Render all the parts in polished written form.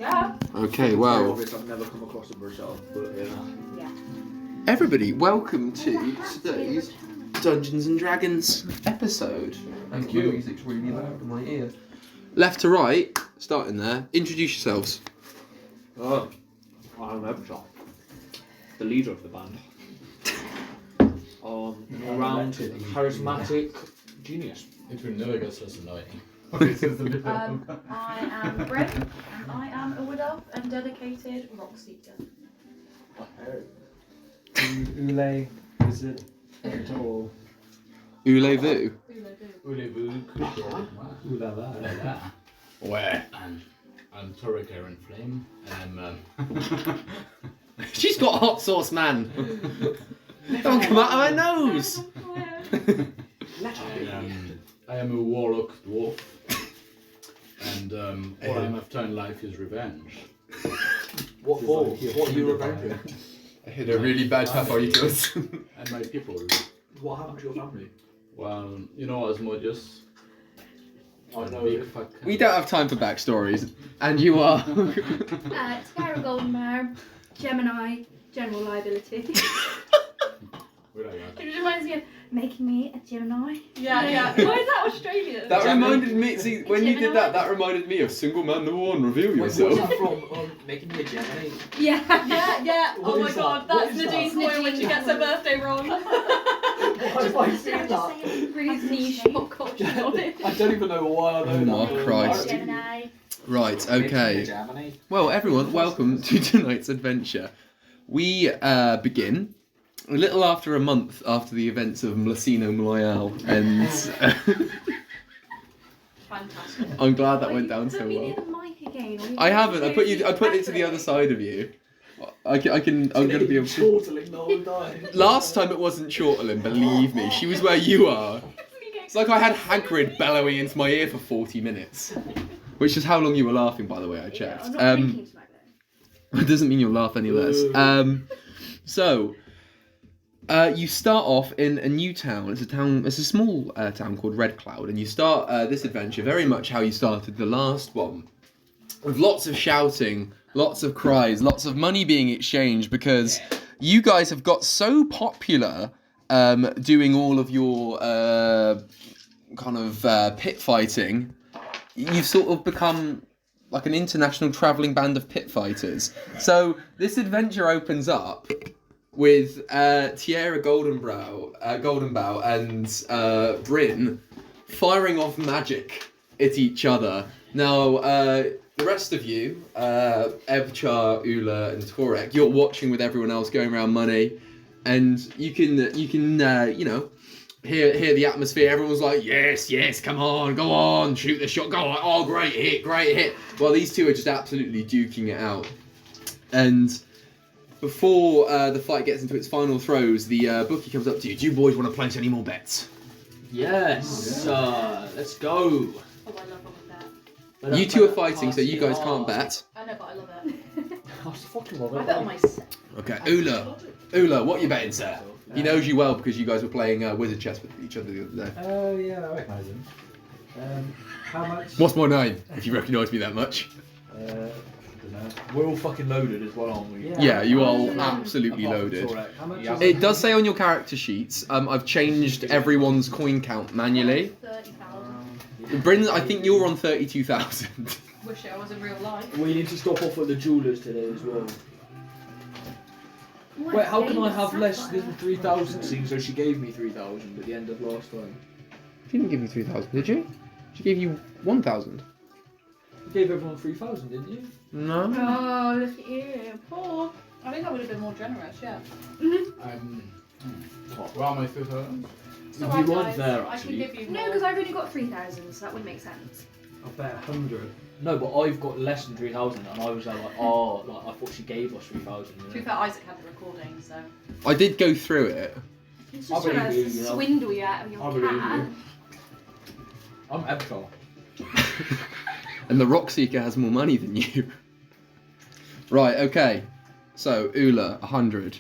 Yeah. Okay, well, Obviously, I've never come across them myself, but yeah. everybody, welcome to today's Dungeons and Dragons episode. Thank you. The music's really loud in my ear. Left to right, starting there. Introduce yourselves. Oh, I'm Ebchar, the leader of the band. Around charismatic genius. It will never get less annoying. I am Brent, and I am a widow and dedicated Rockseeker. Ule, is it all? Ule-vu. Where? I'm Torek Aaron Flame. She's got hot sauce, man. Don't come out of her nose. I am a warlock dwarf, and all I'm after in life is revenge. What for? What are you revenging? I hit a really bad Tafarikos. And my people. What happened to your family? Well, you know Asmodeus. I know Big it. fuck. We don't have time for backstories, and you are. Scarab Goldenmare, Gemini, general liability. Where are you? It reminds me of making me a Gemini. Yeah. Why is that Australian? That reminded me. See, when you did that, that reminded me of Single Man Number One. Reveal What's yourself. that from? Making me a Gemini? Yeah. Oh my is god, that? What that's is Nadine's that? boy when she gets her birthday wrong. Why have I seen that? Really niche pop culture on it. I don't even know why I know Oh that. my Christ. Gemini. Right. Okay. Gemini. Well, everyone, welcome to tonight's adventure. We begin a little after a month after the events of Mlacino Mloyal, and Fantastic. I'm glad that went down so Put me near well. the mic again. or you I can haven't. I put seriously it to the other crack side of you. I'm gonna be able to. chortling the whole time. Last time it wasn't Chortlin, believe me. She was where you are. It's like I had Hagrid bellowing into my ear for 40 minutes. Which is how long you were laughing, by the way, I it. checked. I'm not drinking tonight though. It doesn't mean you'll laugh any less. So, you start off in a new town. It's a small town called Red Cloud, and you start this adventure very much how you started the last one. With lots of shouting, lots of cries, lots of money being exchanged, because you guys have got so popular doing all of your kind of pit fighting. You've sort of become like an international travelling band of pit fighters. So this adventure opens up with Tierra Goldenbow and Bryn firing off magic at each other. Now, the rest of you, Ebchar, Ula, and Torek, you're watching with everyone else going around money, and you can you know, hear the atmosphere. Everyone's like, yes, come on, go on, shoot the shot, go on, oh, great hit. Well, these two are just absolutely duking it out. And before the fight gets into its final throes, the bookie comes up to you. Do you boys want to place any more bets? Yes. Let's go. Oh, I love all of that. You two are fighting, so you guys can't bet. I know, but I love it. I fucking love I it. bet on myself. Okay, Ula, what are you betting, sir? He knows you well because you guys were playing wizard chess with each other the other day. Oh yeah, I recognise him. How much? What's my name, if you recognise me that much? Dunno. We're all fucking loaded as well, aren't we? Yeah, you are Yeah. absolutely Apart from loaded. Torek. How much Yeah. is It does say on your character sheets, I've changed everyone's coin count manually. 30,000. Bryn, I think you're on 32,000. Wish I was in real life. We need to stop off at the jewellers today as well. What Wait, how can game I is have less Sapphire? than 3,000 seeing so she gave me 3,000 at the end of last time? She didn't give you 3,000, did you? She gave you 1,000. You gave everyone 3,000, didn't you? No. Oh, look at you. Poor. I think I would have been more generous, yeah. Where are my 3,000? So You weren't there, actually. I can give you No, more. because I've only got 3,000, so that would make sense. I'll bet 100. No, but I've got less than 3,000 and I was like, oh, like, I thought she gave us 3,000. To be fair, Isaac had the recording, so. I did go through it. He's I just trying believe to you, yeah. swindle you out of I your believe cat. you. I'm Ebchar. And the Rockseeker has more money than you. Right, okay. So, Ula, 100.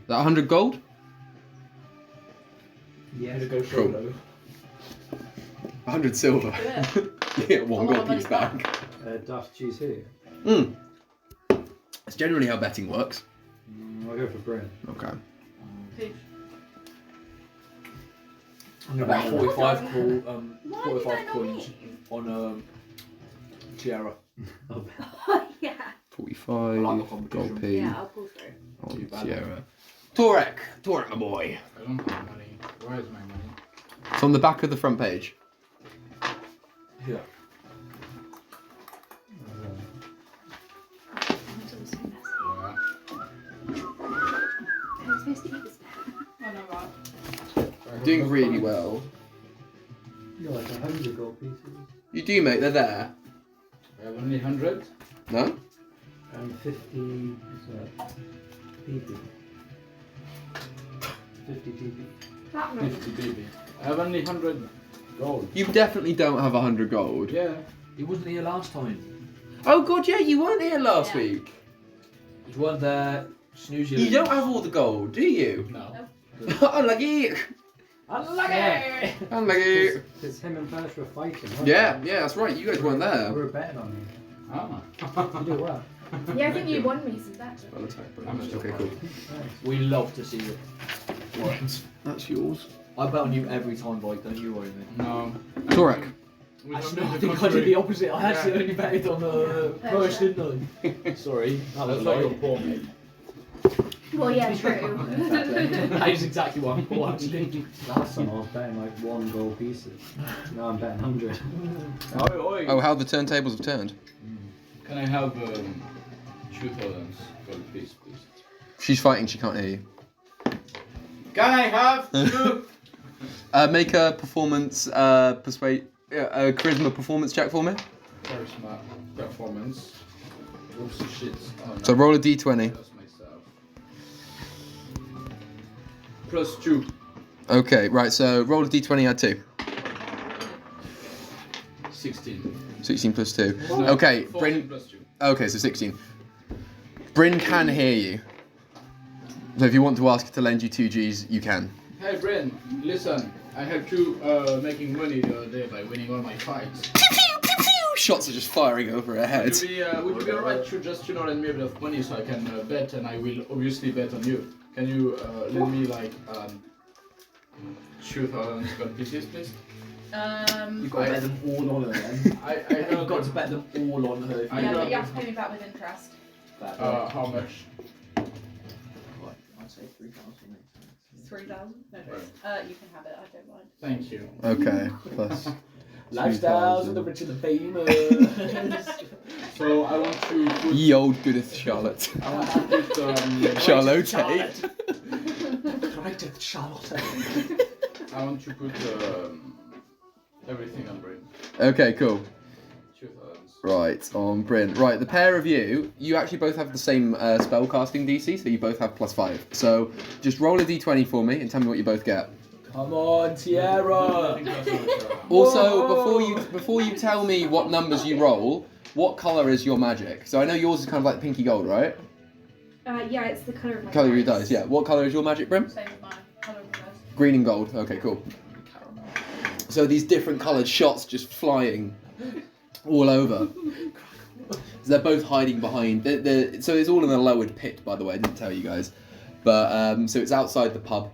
That 100 gold? Yeah. To go Cool. solo. 100 silver. Yeah. Yeah, one A lot gold of money piece back. Daft choose who? It's generally how betting works. I'll go for Bryn. Okay. Pooch. I'm gonna bet 45 Why are you 45 betting on coins me? on Tiara. Yeah. 45 I like the gold competition. P Yeah, I'll pull through. on Too bad. Sierra. Torek, my boy. I don't have money. Where is my money? It's on the back of the front page. Yeah. It was so messy. I was supposed to eat this. I know, right? Doing really well. You're like 100 gold pieces. You do, mate. They're there. I have only 100. No? And 50 PP. 50 PP. That one. 50 baby. I have only 100 gold. You definitely don't have 100 gold. Yeah. He wasn't here last time. Oh god, yeah, you weren't here last Yeah. week. You weren't there. Snooze You don't have all the gold, do you? No. Unlucky. Unlucky! Unlucky. Because him and Furnish were fighting. weren't Yeah, they? yeah, that's right. You guys weren't We there. were betting on you. Ah. You did well. Yeah, I think you won me some bets. Well attack, I'm but- still okay, cool. Nice. We love to see it. That's yours. I bet on you every time, Mike. Don't you worry, mate. No. Torek. We Actually, don't I need think I did contrary. the opposite. I actually Yeah. only betted on the first, didn't I? Sorry. That was That's a why you're lie. poor, mate. Well, yeah, true. That is exactly what I'm for, actually. Last time I was betting like 1 gold pieces. Now I'm betting 100. Oi, oi. Oh, how the turntables have turned. Can I have 2,000 gold piece, please? She's fighting, she can't hear you. Can I have 2? Make a performance, a charisma performance check for me. Charisma performance. Oops, shit. Oh, no. So roll a d20. That's myself. +2. Okay, right, so roll a d20, add 2. 16. 16 plus 2. No, Okay, 14 Bryn. plus 2. Okay, so 16. Bryn can hear you. So if you want to ask her to lend you 2 Gs, you can. Hey, Bryn, listen. I helped you making money the other day by winning all my fights. Shots are just firing over her head. Would you be alright to just lend me a bit of money so I can bet, and I will obviously bet on you? Can you lend me like 2,000 gold pieces, please? You've got to bet them all on her then. I You've heard got to bet them all on her. I Yeah, know. but you have to pay me back with interest. how much? I'd say 3,000. 3,000? No, you can have it, I don't mind. Thank you. Okay, plus. Lifestyles of the rich and the famous. So I want to put. Ye old goodeth Charlotte. I want to put. Charlotte. Right at Charlotte. I want to put everything on Bryn. Okay, cool. 2,000. Right, on Bryn. Right, the pair of you actually both have the same spell casting DC, so you both have +5. So just roll a d20 for me and tell me what you both get. Come on, I Tiara. think that's what, Also, Whoa. before you tell me what numbers you roll, what colour is your magic? So I know yours is kind of like pinky gold, right? Yeah, it's the colour of my Colour of your dice, yeah. What colour is your magic, Brim? Same as mine. Colour of the dice. Green and gold. Okay, cool. So these different coloured shots just flying all over. So they're both hiding behind. So it's all in a lowered pit, by the way. I didn't tell you guys, but so it's outside the pub.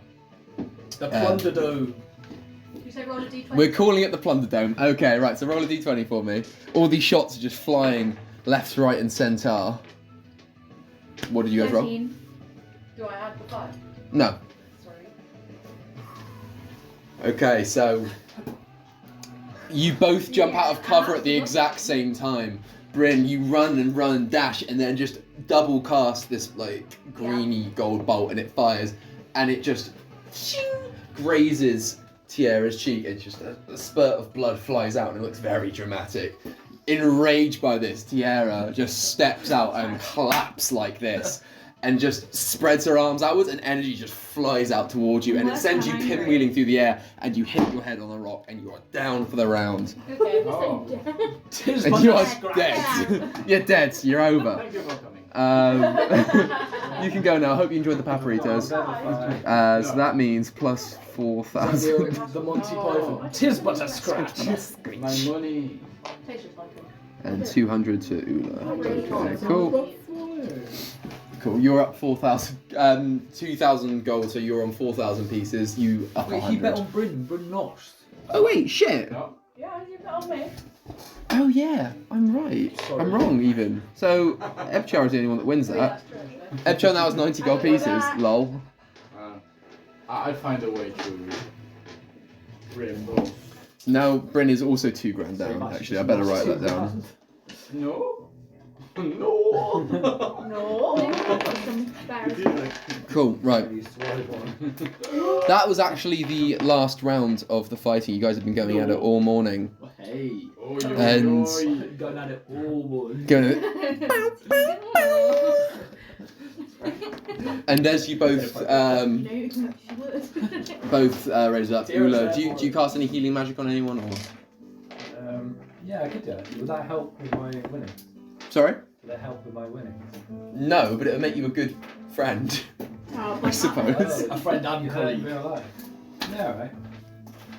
The Plunder Dome. Did you say roll a d20? We're calling it the Plunder Dome. Okay, right. So roll a d20 for me. All these shots are just flying left, right, and centre. What did you guys roll? 13. Do I add the 5? No. Sorry. Okay, so you both jump out of cover at the exact same time. Bryn, you run and dash, and then just double cast this like greeny gold bolt, and it fires, and it just grazes Tiara's cheek. It's just a spurt of blood flies out, and it looks very dramatic. Enraged by this, Tiara just steps out and claps like this, and just spreads her arms outwards, and energy just flies out towards you, and it sends you pinwheeling through the air, and you hit your head on the rock, and you are down for the round. Okay. Oh. Tis And but you a are scratch. dead. You're dead. So you're over. Thank you for coming. You can go now. I hope you enjoyed the paperitos. So that means plus 4,000. The Monty Python. Tis but a scratch. My money. Taste your title. and 200 to Ula. Okay, cool. Cool. You're up 4,000, 2,000 gold, so you're on 4,000 pieces. You up Wait, he bet 100. on Bryn. Bryn lost. Oh wait, shit. No. Yeah, you bet on me. Oh yeah, I'm right. Sorry. I'm wrong even. So Ebchar is the only one that wins that. Ebchar now has 90 gold pieces. Lol. I'll find a way to reimburse. Now Bryn is also 2 grand down. Actually, I better write that down. No. No. No. Cool. Right. That was actually the last round of the fighting. You guys have been going at it all morning. Hey. And- Going at it all morning. Going at it. And as you both raise up, Ula, do you cast any healing magic on anyone or? Yeah, I could do it. Would that help with my winning? Sorry? Would that help with my winning? No, but it would make you a good friend, I suppose. A friend and In colleague. real life. Yeah,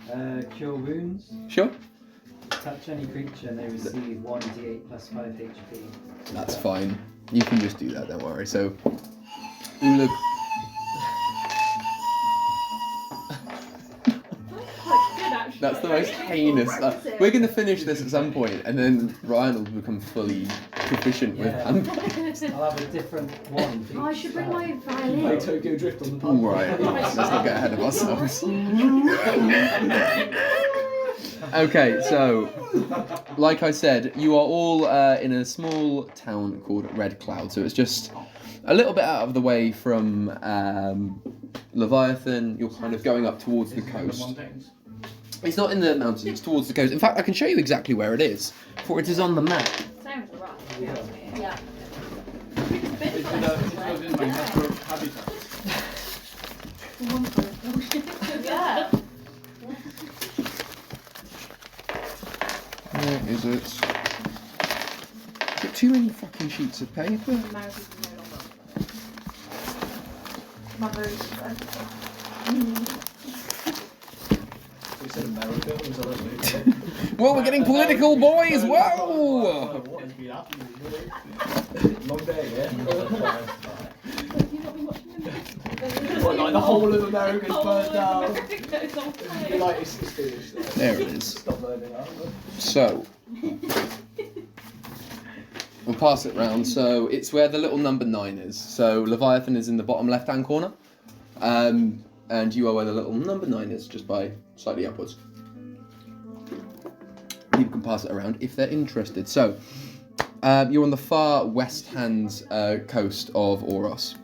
right. Cure wounds. Sure. Touch any creature and they receive 1d8 plus 5 HP. That's fine. You can just do that, don't worry. So, Ula. That's the most heinous. We're going to finish this at some point, and then Ryan will become fully proficient with Yeah. handpipes. I'll have a different one. for Oh, I each should bring spell. my Play violin. Tokyo Drift on the pub. All right, let's not get ahead of ourselves. Okay, so, like I said, you are all in a small town called Red Cloud, so it's just a little bit out of the way from Leviathan. You're kind of going up towards the coast. It's not in the mountains, it's towards the coast. In fact, I can show you exactly where it is, for it is on the map. Sounds right. Yeah. Yeah. It was in my natural habitat. Yeah. Where is it? Got too many fucking sheets of paper. We said America. Was that Whoa, we're getting political, boys! Whoa! What has been happening? Long day, yeah? What, like the whole of America's burnt down? You're like, it's finished. There it is. Stop burning out. So, we'll pass it round. So, it's where the little number 9 is. So, Leviathan is in the bottom left-hand corner. And you are where the little number 9 is, just by slightly upwards. People can pass it around if they're interested. So, you're on the far west-hand coast of Oros.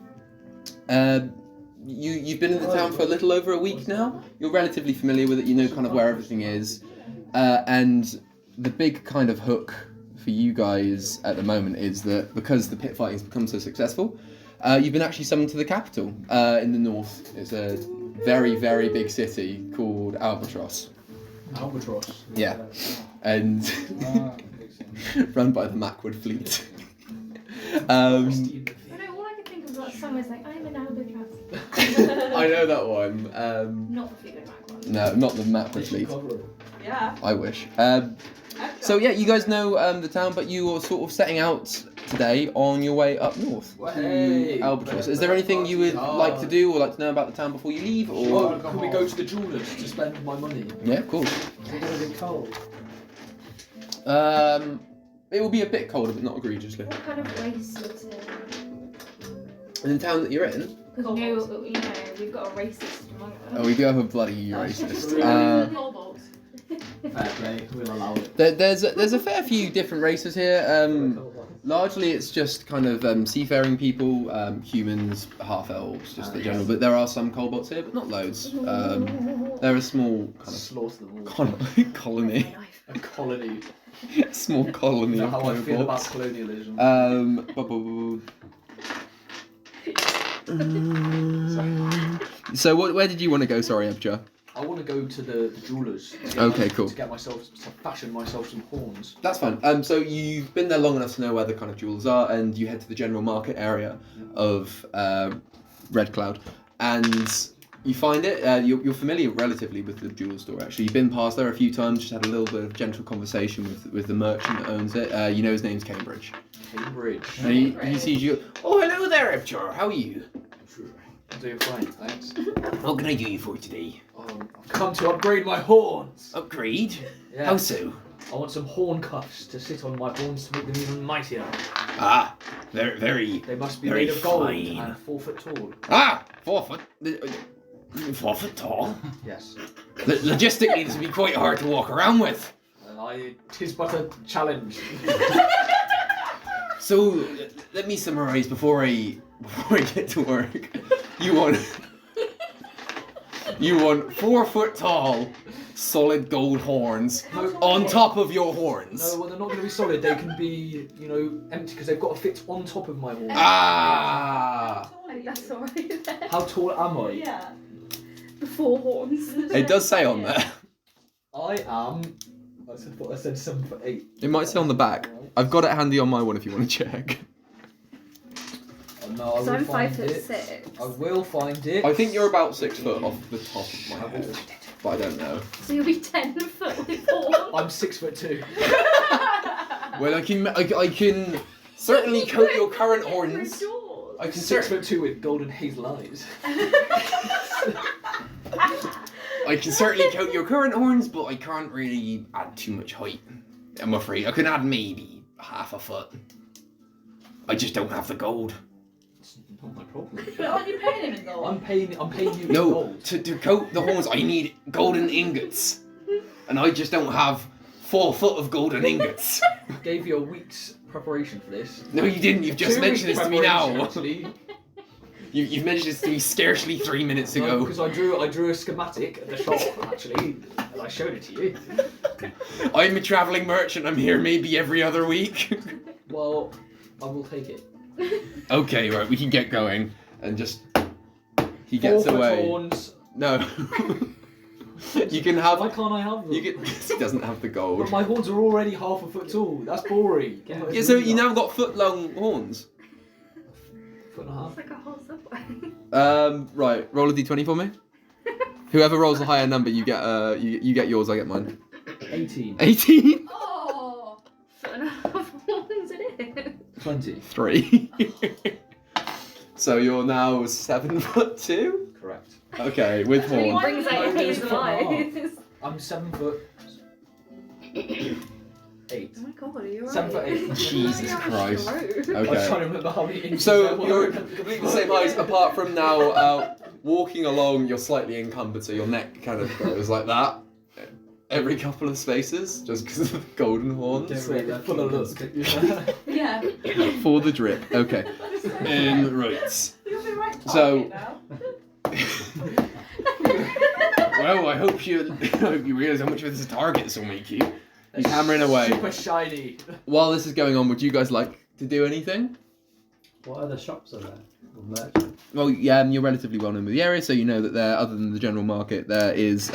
You've been in the town for a little over a week now. You're relatively familiar with it. You know kind of where everything is. And the big kind of hook for you guys at the moment is that because the pit fighting's become so successful, you've been actually summoned to the capital in the north. It's a very, very big city called Albatross. Albatross. Yeah. And run by the Macwood fleet. I know, all I can think of that song is like, I'm an albatross. I know that one. Not the Fleetwood Mac one. No, not the Macwood fleet. Yeah. I wish. So yeah, you guys know the town, but you are sort of setting out today on your way up north Hey. to Albatross. Is there anything you would like to do or like to know about the town before you leave? Or Sure, can we go to the jewelers to spend my money? yeah, of course. Is it going to be cold? It will be a bit colder, but not egregiously. What kind of race is it? In the town that you're in, Because we've got a racist among us. oh, we do have a bloody racist. Cobalt. Fair play, we'll allow it. There's a fair few different races here. Largely, it's just kind of seafaring people, humans, half elves, just the general. But there are some kobolds here, but not loads. They're a small kind Slaughter them all. of colony, A colony. a small colony You know of how I feel about kobolds. colonialism. So where did you want to go? Sorry, Ebchar. I want to go to the jewelers. Okay, cool. To get myself, to fashion myself some horns. That's fine. So you've been there long enough to know where the kind of jewels are, and you head to the general market area of Red Cloud. And You find it. You're familiar relatively with the jewel store. Actually, you've been past there a few times. Just had a little bit of gentle conversation with the merchant that owns it. You know his name's Cambridge. Cambridge. And he sees you. Oh, hello there, Ebchar. How are you? I'm doing fine, thanks. What can I do you for today? I've come to upgrade my horns. Upgrade? Yeah. How so? I want some horn cuffs to sit on my horns to make them even mightier. Ah, very. They must be Very made of gold fine. and 4 foot tall. Ah, 4 foot. 4 foot tall. Yes. Logistically, this would be quite hard to walk around with. Tis but a challenge. So, let me summarize before I get to work. You want 4 foot tall, solid gold horns on top of your horns. No, well, they're not going to be solid. They can be, empty because they've got to fit on top of my horns. Ah! That's alright then. How tall am I? Yeah. The 4 horns. It does say on there. I am. I thought I said 7'8". It might say on the back. I've got it handy on my one if you want to check. Oh, no, I So will I'm find 5'6". it. I will find it. I think you're about 6 foot off the top of my head, but I don't know. So you'll be 10 foot with 4. I'm 6'2". Well, I can certainly coat your current horns. I can 6'2" with golden hazel eyes. I can certainly coat your current horns, but I can't really add too much height. I'm afraid I can add maybe half a foot. I just don't have the gold. It's not my problem. But aren't you paying him in gold? I'm paying you in No, gold. to coat the horns, I need golden ingots, and I just don't have 4 foot of golden ingots. I gave you a week's preparation for this. No, you didn't. You've just 2 mentioned weeks this to me now. preparation, Actually. You've mentioned this to me scarcely 3 minutes No, ago. because I drew a schematic at the shop actually, and I showed it to you. I'm a travelling merchant. I'm here maybe every other week. Well, I will take it. Okay, right. We can get going and just. He 4 gets foot away. horns. No. You can have. Why can't I have them? You get. He doesn't have the But gold. my horns are already half a foot tall. That's boring. Yeah, so you now got foot-long horns. Foot and a half. It's like a whole subway. Right. Roll a d20 for me. Whoever rolls the higher number, you get. You get yours. I get mine. 18. 18. Oh! Foot and a half horns it is. 20. 3. So you're now 7'2". Correct. Okay, with He horns. brings out your No, there's hazel foot and eyes. I'm 7 foot. 8. Oh my god, are you alright? 7 foot 8. Jesus Christ. I was trying Okay. to remember how many inches So there were. you're completely the same height, apart from now walking along, you're slightly encumbered, so your neck kind of goes like that every couple of spaces, just because of the golden horns. Full of look. Yeah. For the drip. Okay. Right. You'll be right So- target now. Well, I hope you realise how much of this targets will make you. He's hammering away. Super shiny. While this is going on, would you guys like to do anything? What other shops are there? Or merchants? Well, yeah, you're relatively well known with the area, so you know that there, other than the general market, there is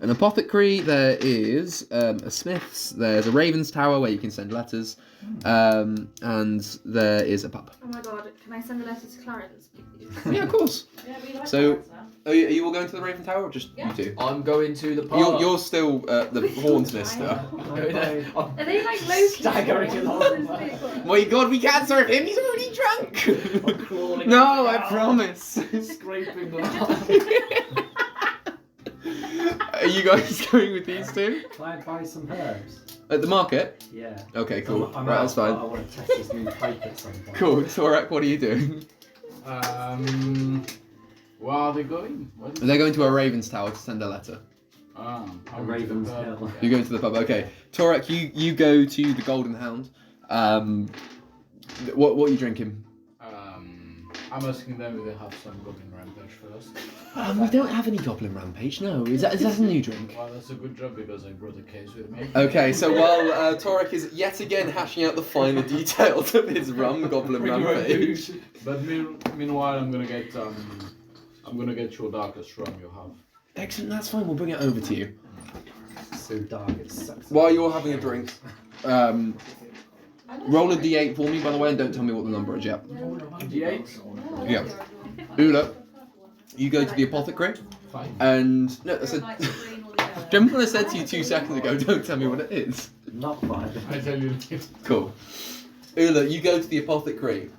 an apothecary, there is a smith's, there's a raven's tower where you can send letters, and there is a pub. Oh my god, can I send a letter to Clarence, please? Yeah, of course. Yeah, we like So- that now. Are you all going to the raven tower, or just Yeah. you two? I'm going to the park. You're still the horns mister. I'm going there. I'm Are they like low staggering along. My God, we can't serve him. He's already drunk. I'm crawling No, up I now, promise. Scraping the line. Are you guys going with these two Can I buy some herbs? at the market? Yeah. Okay, cool. I'm Right, out, that's but fine. I want to test this new pipe at some point. Cool. Torek, what are you doing? Where are they going? What is They're going to a raven's tower to send a letter. Ah, A Raven's Hill. You're going to the pub. Okay, Torek, you go to the Golden Hound. What are you drinking? I'm asking them if they have some Goblin Rampage first. We don't have any Goblin Rampage. No, is that a new drink? Well, that's a good job because I brought a case with me. Okay, so while Torek is yet again hashing out the finer details of his rum Goblin Bring your own Rampage. booze. But meanwhile, I'm gonna get your darkest rum you have. Excellent, that's fine. We'll bring it over to you. So dark, it sucks. While you're having a drink, roll a d8 for me, by the way, and don't tell me what the number is yet. D8? Yeah. Ula. You go to the apothecary, Fine. and no, I Don't said. like the green or the yellow. Remember when I said to you 2 seconds ago, don't tell me what it is? Not fine. I tell you. Cool. Ula, you go to the apothecary,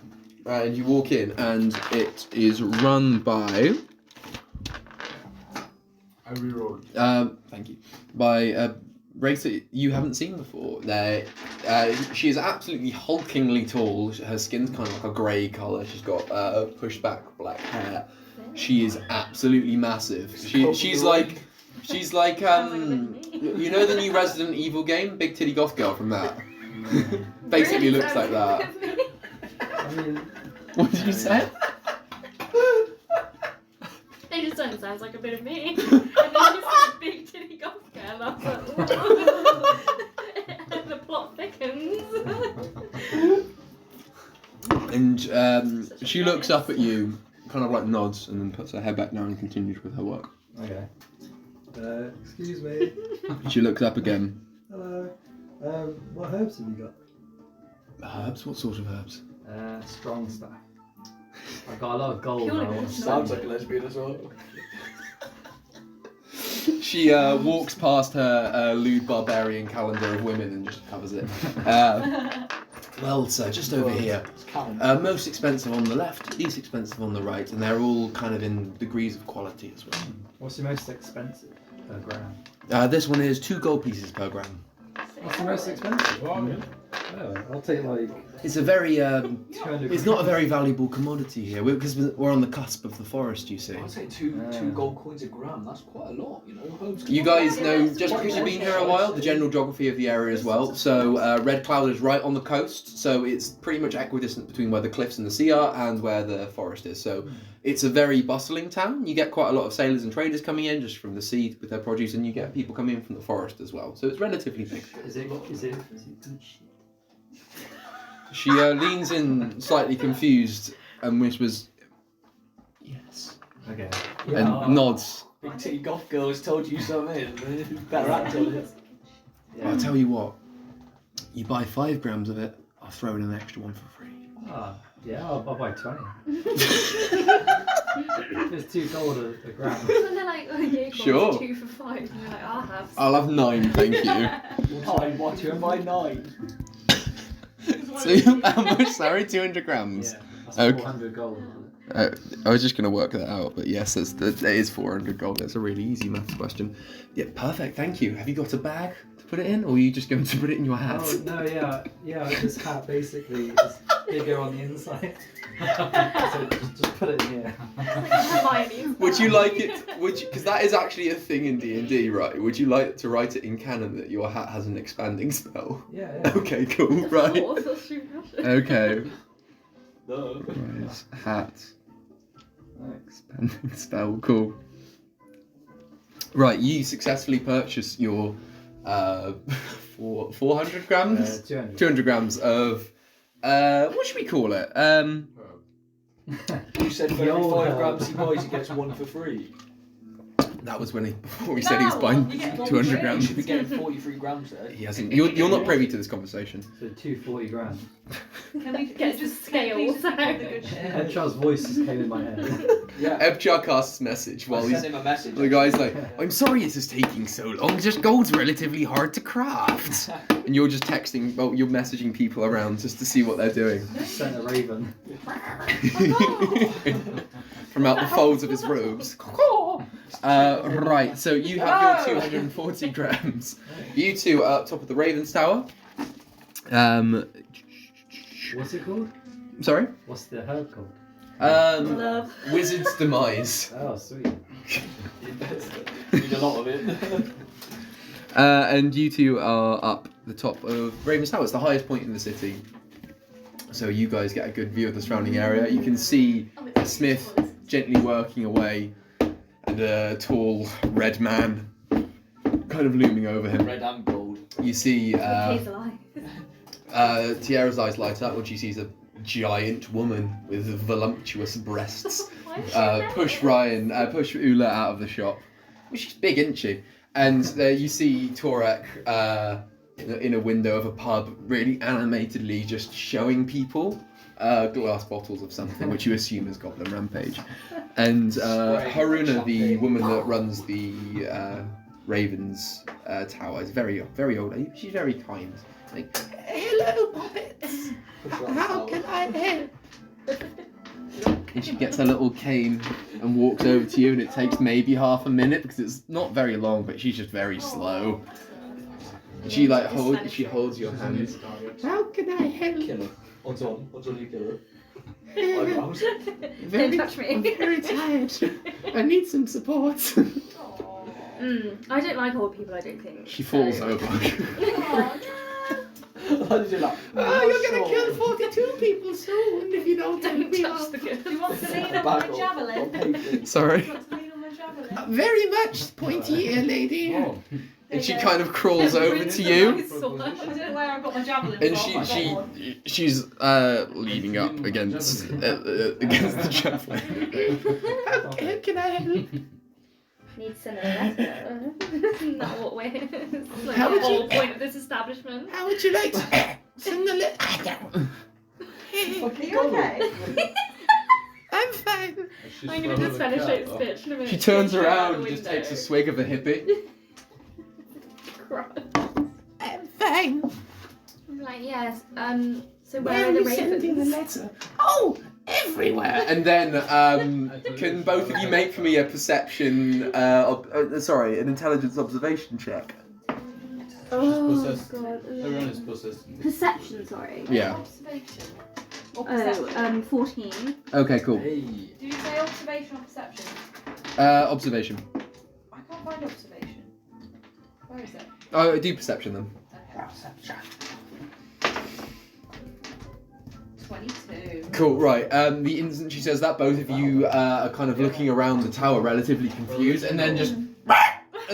and you walk in, and it is run by. I rerolled. Thank you. By a racer you haven't seen before. She is absolutely hulkingly tall. Her skin's kind of like a grey colour. She's got pushed back black hair. She is absolutely massive. She's like you know the new Resident Evil game, Big Titty Goth Girl from that. Basically looks like that. I mean, What did you say? They just don't sound like a bit of me. And then just like big titty goth girl. I was like, and the plot thickens. And she looks up at you, kind of like nods, and then puts her head back down and continues with her work. okay. Excuse me. She looks up again. Hello. What herbs have you got? Herbs? What sort of herbs? Strong stuff. I've got a lot of gold. Purely I want to personal. Sounds like a lesbian as well. She walks past her lewd barbarian calendar of women and just covers it. Well, sir, just over here. It's canon. Most expensive on the left, least expensive on the right, and they're all kind of in degrees of quality as well. What's the most expensive per gram? This one is 2 gold pieces per gram. What's the most expensive? Oh, yeah. Oh, I'll take like It's a very, 200. it's not a very valuable commodity here, because we're on the cusp of the forest, you see. I'd say two gold coins a gram. That's quite a lot, you know. Herbs You guys know, just because you've been here a while, the general geography of the area as well. So Red Cloud is right on the coast, so it's pretty much equidistant between where the cliffs and the sea are and where the forest is. So it's a very bustling town. You get quite a lot of sailors and traders coming in just from the sea with their produce, and you get people coming in from the forest as well. So it's relatively big. Is it good shit? She leans in slightly confused and whispers, "Yes," Okay. and nods. Big titty goth girl has told you something. Better act on it. I'll tell you what, you buy 5 grams of it, I'll throw in an extra one for free. Yeah, I'll buy 20. It's 2 gold a gram. And they're like, oh yeah, Sure. 2 for 5. And you're like, I'll have some. I'll have 9, thank you. 9, what? You buy 9? So how much? Sorry, 200 grams. Yeah, that's Okay. 400 gold. I was just going to work that out, but yes, it is 400 gold. That's a really easy maths question. Yeah, perfect, thank you. Have you got a bag to put it in, or are you just going to put it in your hat? Oh no, yeah. This hat basically is bigger on the inside. So just put it in here. Would you like it? Because that is actually a thing in D&D, right? Would you like to write it in canon that your hat has an expanding spell? Yeah. Okay, cool. Right. Oh, that's super Russian. Okay. No. Right. Hat. Expanding spell. Cool. Right. You successfully purchase your 400 grams. 200. 200 grams of what should we call it? You said for every Yo, 5 grams he buys, he gets 1 for free. That was before we said he was No, buying you get one 200 free. You grams. should be getting 43 grams there. He hasn't. You're not privy to this conversation. So 240 grand. Can we Get just scales scale out. the good shit? Ebchar's voice just came in my head. Yeah. Ebchar casts message while I he's. sent him a message. The guy's like, "I'm sorry this is taking so long. Just gold's relatively hard to craft." And you're just texting. Well, you're messaging people around just to see what they're doing. Sent a raven. From out the folds of his robes. Right, so you have your 240 grams. You two are up top of the Raven's Tower. What's it called? Sorry? What's the herb called? Love. Wizard's Demise. Oh, sweet. Need a lot of it. And you two are up the top of Raven's Tower. It's the highest point in the city. So you guys get a good view of the surrounding area. You can see a smith gently working away and a tall red man kind of looming over him. Red and gold. You see He's alive. Tiara's eyes light up when she sees a giant woman with voluptuous breasts. Why is she Push push Ula out of the shop. Well, she's big, isn't she? And you see Torek in a window of a pub, really animatedly just showing people glass bottles of something, which you assume is Goblin Rampage. And Haruna, the woman that runs the Ravens Tower, is very, very old. She's very kind. Like, hello, puppets. How can I help? And she gets her little cane and walks over to you, and it takes maybe half a minute because it's not very long, but she's just very slow. And she holds your hand. How can I help? Killer. Odds on you killer. Don't touch me. I'm very tired. I need some support. I don't like old people, I don't think. She falls over. How did you like? You're gonna kill 42 people soon if you don't Don't me touch up. the girl. Do you want to lean on my javelin? Sorry. Do you want to lean on my javelin? Very much, pointy ear lady. Oh. And she kind of crawls over to you. I don't know where I've got my javelin And from, but I've got one. she's leaning up against the javelin. How can I help? Need to send a letter. Not what way. It's like How the would whole you- point of this establishment. How would you like to send the letter? Are you okay? I'm fine. I'm gonna just penetrate this bitch in a minute. She turns Get her out around the and just window. takes a swig of the hippie. Christ. I'm fine. I'm like, yes. So where are the ravens? letter? Oh, everywhere. And then, can both of you make for me a perception? An intelligence observation check. Oh possessed. god. Everyone is possessed. Perception, sorry. Yeah. Observation. Or perception. 14. Okay, cool. Hey. Do you say observation or perception? Observation. I can't find observation. Where is it? Oh, do perception then. Okay. 22. Cool, right. The instant she says that, both of you are kind of looking around the tower relatively confused, and then just... And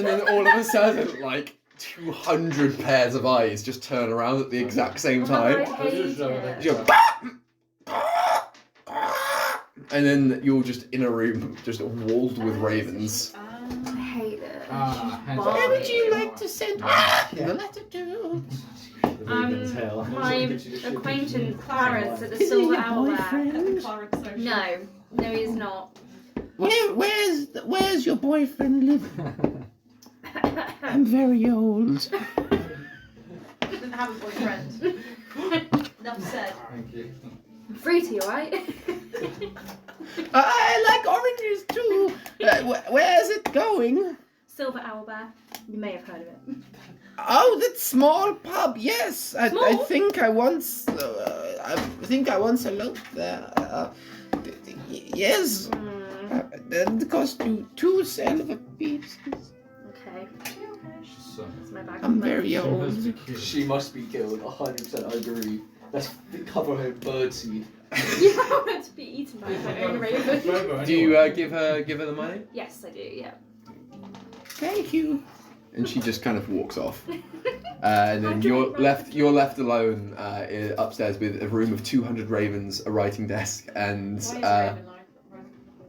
then all of a sudden, like, 200 pairs of eyes just turn around at the exact same time. I hate it. You go, and then you're just in a room, just walled with ravens. I hate it. Where would you like to send the letter to? The Raven's Hill. My acquaintance Clarence at the Silver Owl there. No, he is not. Where's your boyfriend living? I'm very old. Doesn't have a boyfriend. Enough said. Thank you. Fruity, alright? I like oranges too. Where's it going? Silver Owl Bear. You may have heard of it. Oh, that small pub. Yes, I Small? think I once. Eloped there. Yes, it cost you 2 silver pieces. Okay, that's my bag. I'm very old. She must be killed. 100% I agree. Let's cover her in birdseed. You don't want to be eaten by my own raven. Do you give her the money? Yes, I do, yeah. Thank you. And she just kind of walks off. And then you're left alone upstairs with a room of 200 ravens, a writing desk, and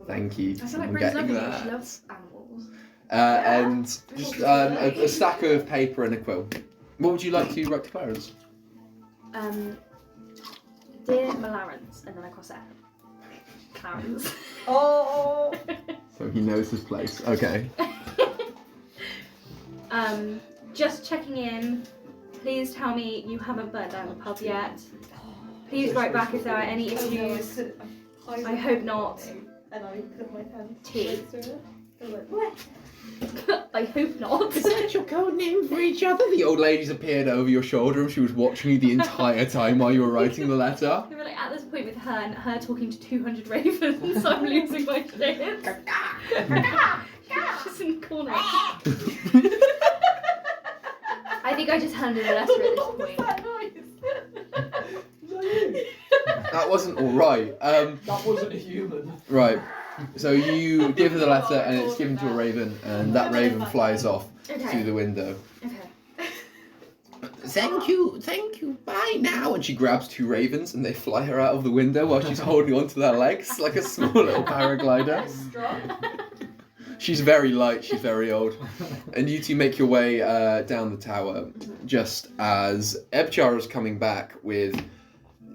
thank you I feel for like Brid's getting lovely. She that. loves animals. And just a stack of paper and a quill. What would you like to write to Clarence? Dear Clarence, and then I cross out. Clarence. Oh. So he knows his place. Okay. Just checking in. Please tell me you haven't burnt down the pub yet. Please write back if there are any issues. I hope not. And I put my hand Tea. next to it. I was like, what? I hope not. Is that your code name for each other? The old lady's appeared over your shoulder and she was watching you the entire time while you were writing the letter. We were like at this point with her and her talking to 200 ravens, so I'm losing my shit. She's in the corner. I think I just handed the letter at this What was point. that noise? That wasn't alright. That wasn't a human. Right. So you give her the letter and it's given to a raven and that raven flies off to the window. Okay. Thank you, bye now. And she grabs 2 ravens and they fly her out of the window while she's holding onto their legs like a small little paraglider. Strong. She's very light, she's very old. And you two make your way down the tower just as Ebchar is coming back with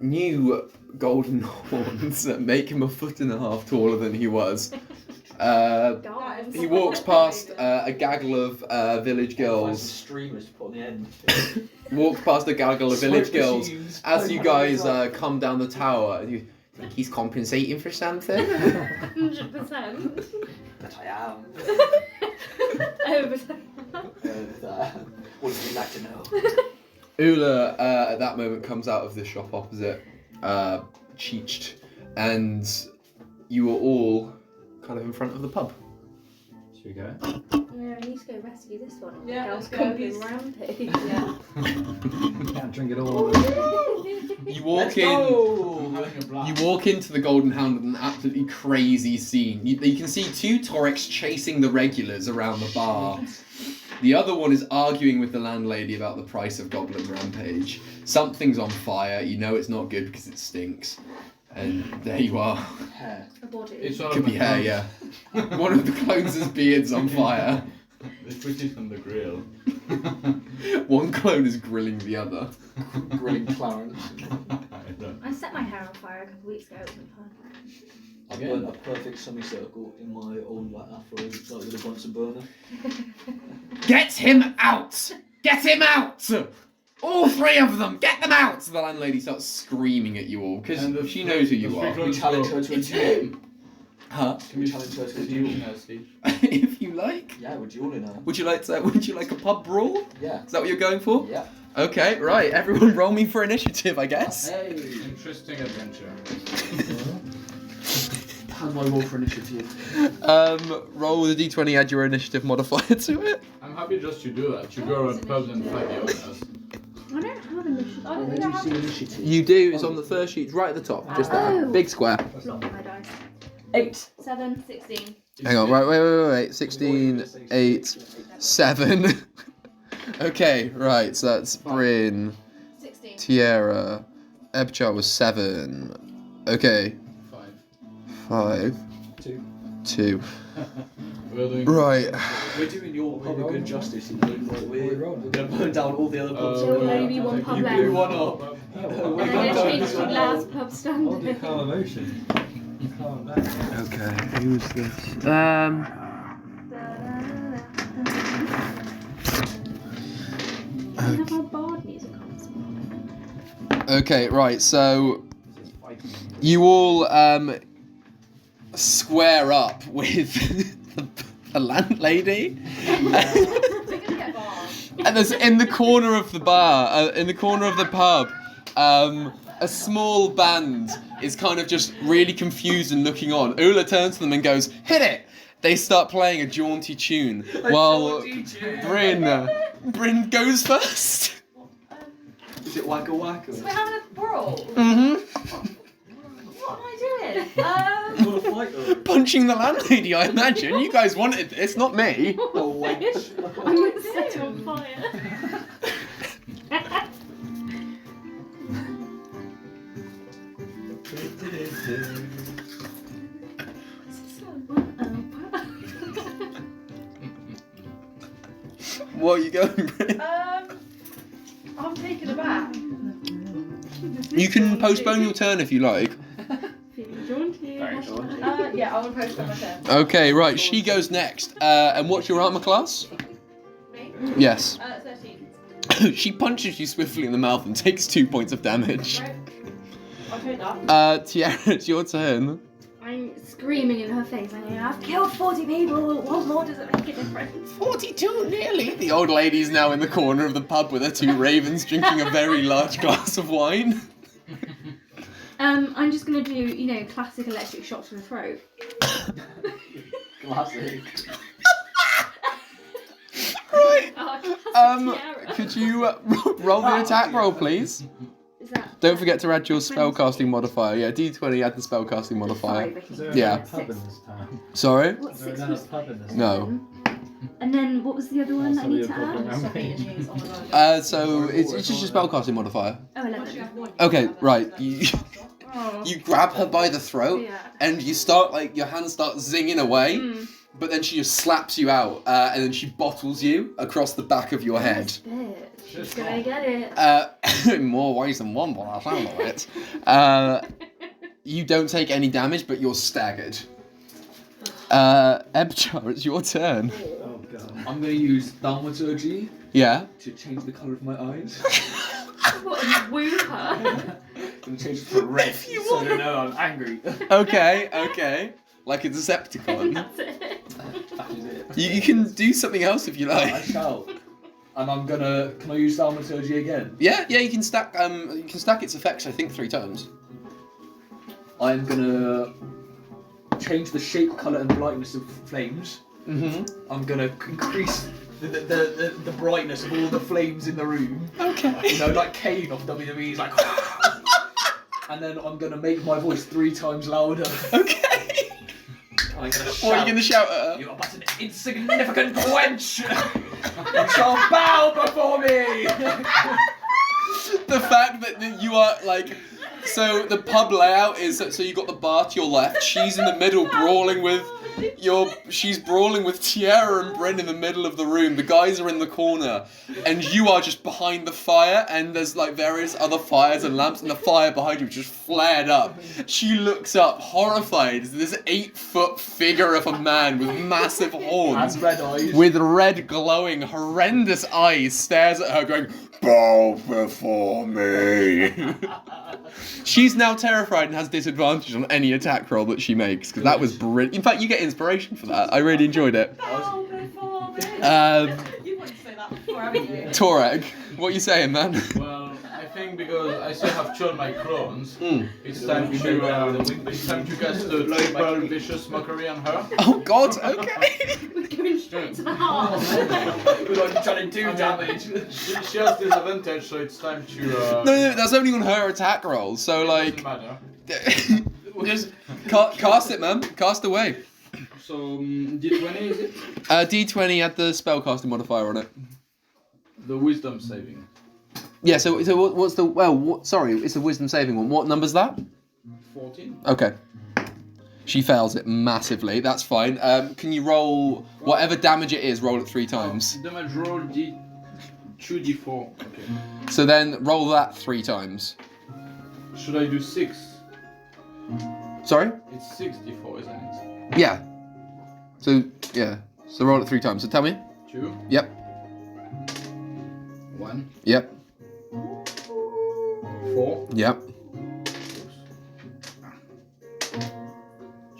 new golden horns that make him 1.5 foot taller than he was. Guys. He walks past a gaggle of village Some girls. streamers to put on the end. Walks past a gaggle of village Smoke girls. machines. As you guys come down the tower, you think he's compensating for something? 100%. But I am. Over. What would you like to know? Ula at that moment comes out of the shop opposite, cheeched, and you are all kind of in front of the pub. Should we go? Yeah, we need to go rescue this one. Yeah, Girls let's go. could be He's- rampage. Yeah. Can't drink it all. You walk Let's in. go! I'm having a blast. You walk into the Golden Hound with an absolutely crazy scene. You can see 2 Torex chasing the regulars around the bar. The other one is arguing with the landlady about the price of Goblin Rampage. Something's on fire. You know it's not good because it stinks. And there you are. Hair. A body. It's all Could be hair, yeah. One of the clones' beard's on fire. They put it on the grill. One clone is grilling the other. Grilling Clarence. I don't. I set my hair on fire a couple of weeks ago. It wasn't fun. I burnt a perfect semicircle in my own like afro, like with a Bunsen burner. Get him out! Get him out! All 3 of them! Get them out! The landlady starts screaming at you all because And the she knows who you the are. three We challenge her to a It's duel. him. Huh? Can we challenge her to a It's duel? you, Nasty. If you like. Yeah, we're dueling her. Would you like a pub brawl? Yeah. Is that what you're going for? Yeah. Okay, right. Everyone roll me for initiative, I guess. Hey! Interesting adventure. How's my roll for initiative? Roll the d20, add your initiative modifier to it. I'm happy just to do that. To go around pubs and fight the owners. I don't have initiative. I don't Where think do I you have see it. initiative? You do, it's on the first sheet, right at the top, just there. Oh. Big square. Block my dice. 8. 7, 16. Hang on, wait. 16, 8, 7. Okay, right, so that's Bryn, 16. Tierra, Ebchar was 7. Okay, 5, 2. We're doing. Right. We're doing your pub a good justice, you know. Like we're going to burn down all the other pubs. There will only be one pub You left. blew one up. Oh, We're And going then down change this to one. last pub Hold your standing. calm emotion. Calm down. Okay, who's this? We have our bard music on. Okay, right, so you all square up with the landlady. We're gonna get bars. And there's in the corner of the bar, in the corner of the pub, a small band is kind of just really confused and looking on. Ula turns to them and goes, "Hit it!" They start playing a jaunty tune while Bryn goes first. Is it Wacka Wacka? So we're having a brawl. Mm-hmm. What am I doing? You want to fight her? Punching the landlady, I imagine. You guys wanted this, not me. Oh, wait. I'm going to set it on fire. What are you going, Bryn? I'm taken aback. You can postpone your turn if you like. Feeling jaunty. Yeah, I will post on my turn. Okay, right, she goes next. And what's your armor class? Me? Yes. 13. She punches you swiftly in the mouth and takes 2 points of damage. Right. I'll take that. Tiara, it's your turn. I'm screaming in her face. I'm going, I've killed 40 people. What more does it make a difference? 42, nearly. The old lady's now in the corner of the pub with her 2 ravens drinking a very large glass of wine. I'm just going to do, classic electric shock to the throat. Classic. Right. Oh, Tiara. Could you roll the attack roll, please? Is that Don't forget to add your spellcasting modifier. Yeah, D20, add the spellcasting modifier. 5? Is there Yeah. a pub in this town? Sorry? What's Is there 6 another plus pub in this No. And then what was the other one that I need to add? Stop eating these on the road. So it's just your spellcasting modifier. Oh, 11. Okay, right. You Oh. you grab her by the throat Yeah. and you start your hands start zinging away, but then she just slaps you out and then she bottles you across the back of your head. This bitch. She's gonna get it. In more ways than one, by the sound of it. you don't take any damage, but you're staggered. Ebchar, it's your turn. Oh god. I'm gonna use thaumaturgy Yeah. to change the colour of my eyes. What, and woo her? I'm gonna change it to red so they know I'm angry. Okay. Like a Decepticon. That's it. That is it. You can do something else if you I like. shall. And I'm gonna. Can I use thaumaturgy again? Yeah, you can stack its effects, I think, 3 times. I'm gonna change the shape, colour, and brightness of flames. Mm-hmm. I'm gonna increase the brightness of all the flames in the room. Okay. You know, like Kane off WWE's like. And then I'm gonna make my voice 3 times louder. Okay. I'm gonna What are you gonna shout at her? You are but an insignificant wench! You shall bow before me! The fact that you are like, so the pub layout is so you got the bar to your left. She's in the middle, brawling with She's brawling with Tiara and Bryn in the middle of the room. The guys are in the corner, and you are just behind the fire. And there's like various other fires and lamps, and the fire behind you just flared up. She looks up, horrified. This 8-foot figure of a man with massive horns, And red eyes. with red, glowing, horrendous eyes, stares at her, going, "Bow before me." She's now terrified and has disadvantage on any attack roll that she makes, because that was brilliant. In fact, you get inspiration for that. I really enjoyed it. Bow before me. You wanted to say that before, haven't you? Torek, what you saying, man? Well, I think because I still have turned my clones, it's time to cast the triple vicious mockery on her. Oh God, okay. We're going straight to the heart. We're only trying to do damage. She has disadvantage, so it's time to. No, that's only on her attack roll. So like, Doesn't matter. just cast it, man. Cast away. So D20 is it? D20 had the spellcasting modifier on it. The wisdom saving. Yeah. So what's the sorry, it's a wisdom saving one. What number's that? 14. Okay. She fails it massively. That's fine. Can you roll whatever damage it is? Roll it 3 times. Damage roll D2d4. Okay. So then roll that 3 times. Should I do 6? Sorry? It's 64, isn't it? Yeah. So yeah. So roll it 3 times. So tell me. 2. Yep. 1. Yep. 4. Yep.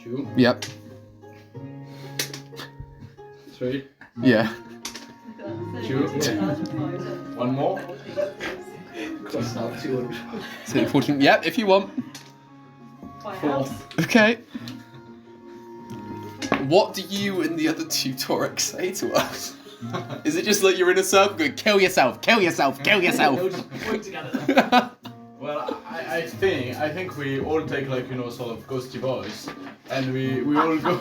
2. Yep. 3. Yeah. 2. 1 more. Cross out 200. So 14. Yep. If you want. By house. Okay. What do you and the other 2 Torek say to us? Is it just like you're in a circle going, kill yourself, kill yourself, kill yourself? Pointing at it. Well, I think we all take like sort of ghosty voice, and we all go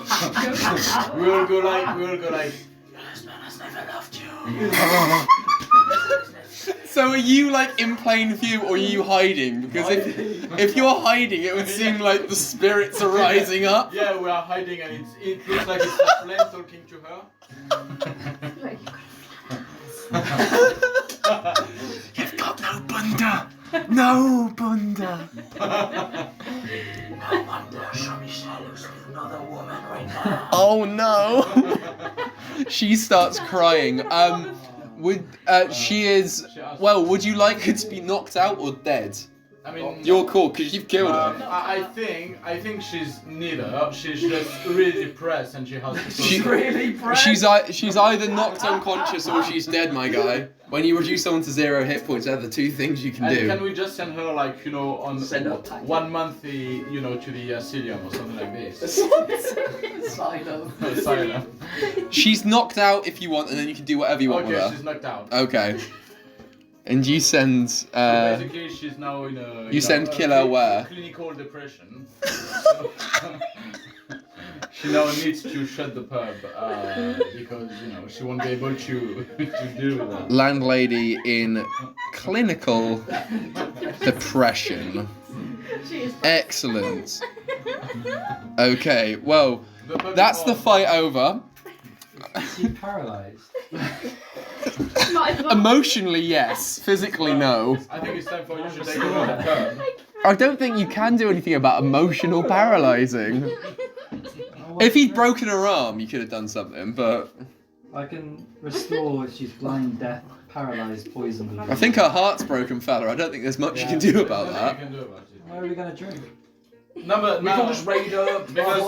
we all go like your husband has never loved you. So are you like in plain view or are you hiding? Because if you're hiding, it would seem like the spirits are rising up. Yeah, we are hiding, and it looks like it's the flame talking to her. You've got no bunda. No bunda. No wonder Jean-Michel is with another woman right now. Oh no. She starts crying. She is, well, would you like her to be knocked out or dead? I mean, You're cool, because you've killed her. I think she's neither. She's just really depressed, and she has. She's really depressed. She's either knocked unconscious or she's dead, my guy. When you reduce someone to 0 hit points, they're the 2 things you can And do. can we just send her like on Send her pack. 1 month to the asylum or something like this? Silo. Asylum. She's knocked out if you want, and then you can do whatever you want with Okay, her. she's knocked out. Okay. And you send. So basically, she's now in a. You send killer where? Clinical depression. So, she now needs to shut the pub because she won't be able to deal with that. Landlady in clinical depression. She is. Excellent. Okay, well, The pub that's is the on. fight over. Is he paralysed? Might as well. Emotionally, yes. Physically, no. I think it's time for you to take over the pub. I don't think you can do anything about emotional paralysing. If he'd broken her arm, you could have done something, but I can restore if she's blind, deaf, paralysed, poisoned. I think her heart's broken, fella. I don't think there's much you can do about that. Where are we going to drink? No, but We can just raid her. because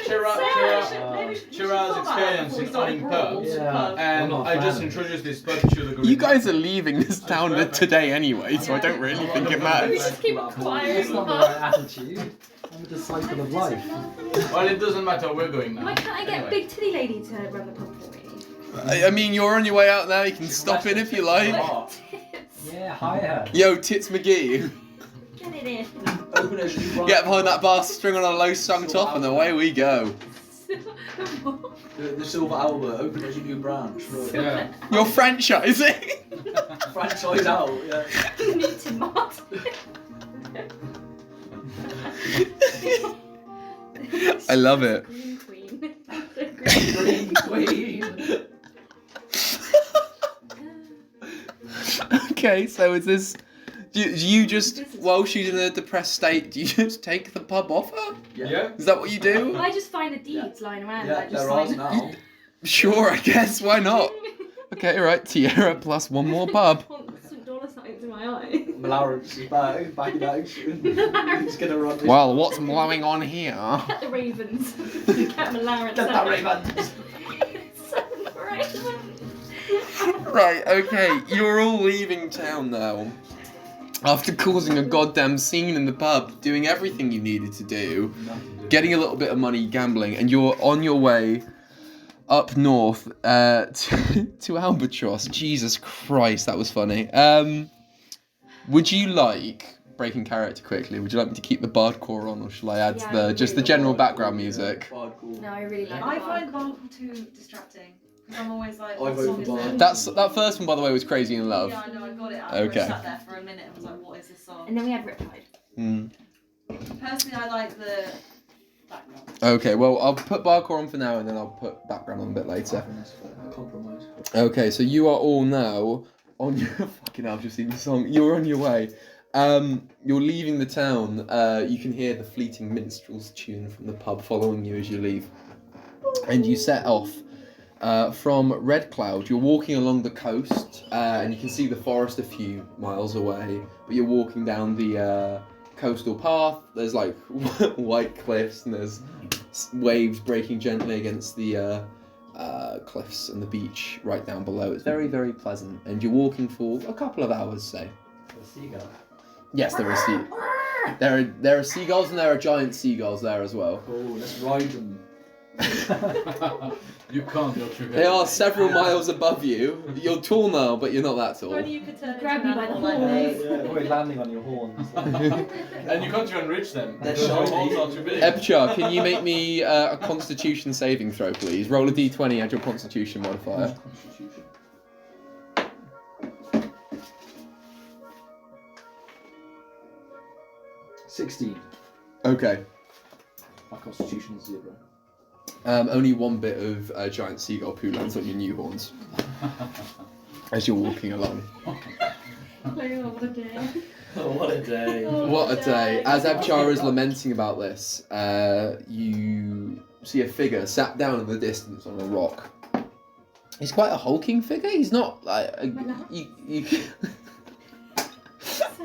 Chira's Chira's experience is owning pubs, Yeah. and I'm not a I fan just of it. introduced this pub to the group. You guys are leaving this town today anyway, so I don't really think it We matters. just keep That's acquiring not the right attitude. I'm a disciple of life. Well, it doesn't matter. We're going now. Why can't I get Anyway. Big Titty Lady to run the pub for me? I mean, you're on your way out now. You can stop in if you like. Yeah, hire her. Yo, Tits McGee. Get it in. Open as you run. Get behind that bar string on a low sung top, and away we go. The Silver Albert. Open as your new branch. Right. Yeah. You're franchising. Franchise out. Yeah. Newton Martin. I love it. Green Queen. Green Queen. Okay, so is this? Do you just, while she's in a depressed state, do you just take the pub off her? Yeah. Is that what you do? I just find the deeds lying around. Yeah, I just they're ours like. now. Sure, I guess. Why not? Okay, right. Tierra plus one more pub. Constant dollar signs in my eye. Lawrence is back in action. He's gonna run this. Well, what's blowing on here? Get the ravens. Get Lawrence. Get that Ravens. Right, okay, you're all leaving town now. After causing a goddamn scene in the pub, doing everything you needed to do, getting a little bit of money gambling, and you're on your way up north to Albatross. Jesus Christ, that was funny. Would you like, breaking character quickly, would you like me to keep the bardcore on, or shall I add just the general background music? No, I really like I the find bard. Bard too distracting. I'm always like, I what vote song for is Bard. this? That first one, by the way, was Crazy in Love. Yeah, I know, I got it. I Okay. sat there for a minute and was like, what is this song? And then we had Riptide. Hmm. Personally, I like the background. Okay, well, I'll put Barcore on for now, and then I'll put background on a bit later. Compromise. Okay, so you are all now on your... Fucking hell, I've just seen the song. You're on your way. You're leaving the town. You can hear the fleeting minstrel's tune from the pub following you as you leave. And you set off from Red Cloud. You're walking along the coast, and you can see the forest a few miles away, but you're walking down the coastal path. There's like white cliffs, and there's waves breaking gently against the cliffs and the beach right down below. It's very, very pleasant, and you're walking for a couple of hours, say. A seagull. Yes, there are seagulls, and there are giant seagulls there as well. Oh, let's ride them. You can't go through. They are several miles above you. You're tall now, but you're not that tall. Only you could turn Grab into me by an the animal like horns. this. Avoid landing on your horns. And you can't even reach them. They're because your shiny. holes are too big. Ebchar, can you make me a Constitution saving throw, please? Roll a d20, add your Constitution modifier. Constitution. $16. Okay. My constitution is 0. Only one bit of giant seagull poo lands on your new horns as you're walking along. Oh, what a day. Oh, what a day. What a day. As Ebchar is lamenting about this, you see a figure sat down in the distance on a rock. He's quite a hulking figure. He's not like...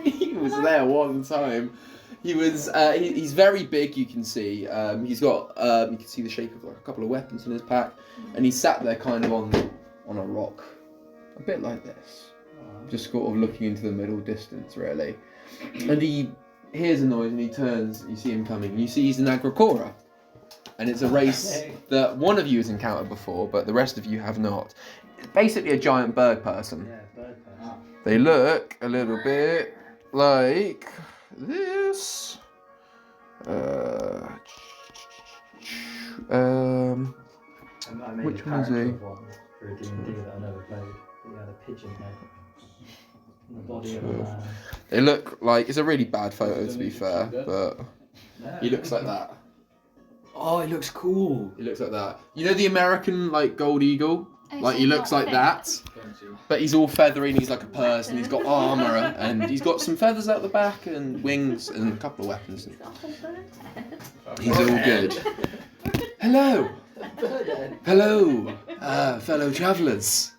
He was there one time. He was. He's very big. You can see. He's got. You can see the shape of like a couple of weapons in his pack, and he sat there kind of on a rock, a bit like this, just sort of looking into the middle distance, really. And he hears a noise and he turns. You see him coming. And you see he's an Agricora, and it's a race that one of you has encountered before, but the rest of you have not. It's basically a giant bird person. Yeah, bird person. They look a little bit like this. I made Which a one is character he? of one for a D&D that I never played. He had a pigeon head and the body of a man. They look like, it's a really bad photo to be fair, but Yeah. he looks like that. Oh, it looks cool. He looks like that. You know the American like gold eagle? Like he looks like that, but he's all feathery and he's like a purse and he's got armour and he's got some feathers out the back and wings and a couple of weapons. He's all good. Hello, hello, fellow travellers.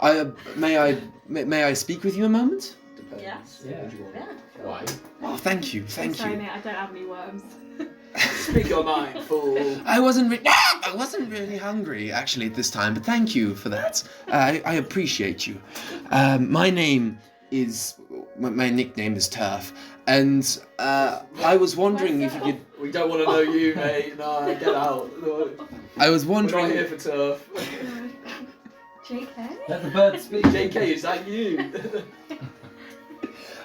May I speak with you a moment? Yes. Yeah. Why? Oh, thank you. Sorry, mate, I don't have any worms. Speak your mind, fool. I wasn't really hungry actually at this time, but thank you for that. I appreciate you. My nickname is Turf, and I was wondering if you could. We don't want to know you, mate. No, get out. I was We're not wondering. here for turf. JK? Let the bird speak. JK, is that you?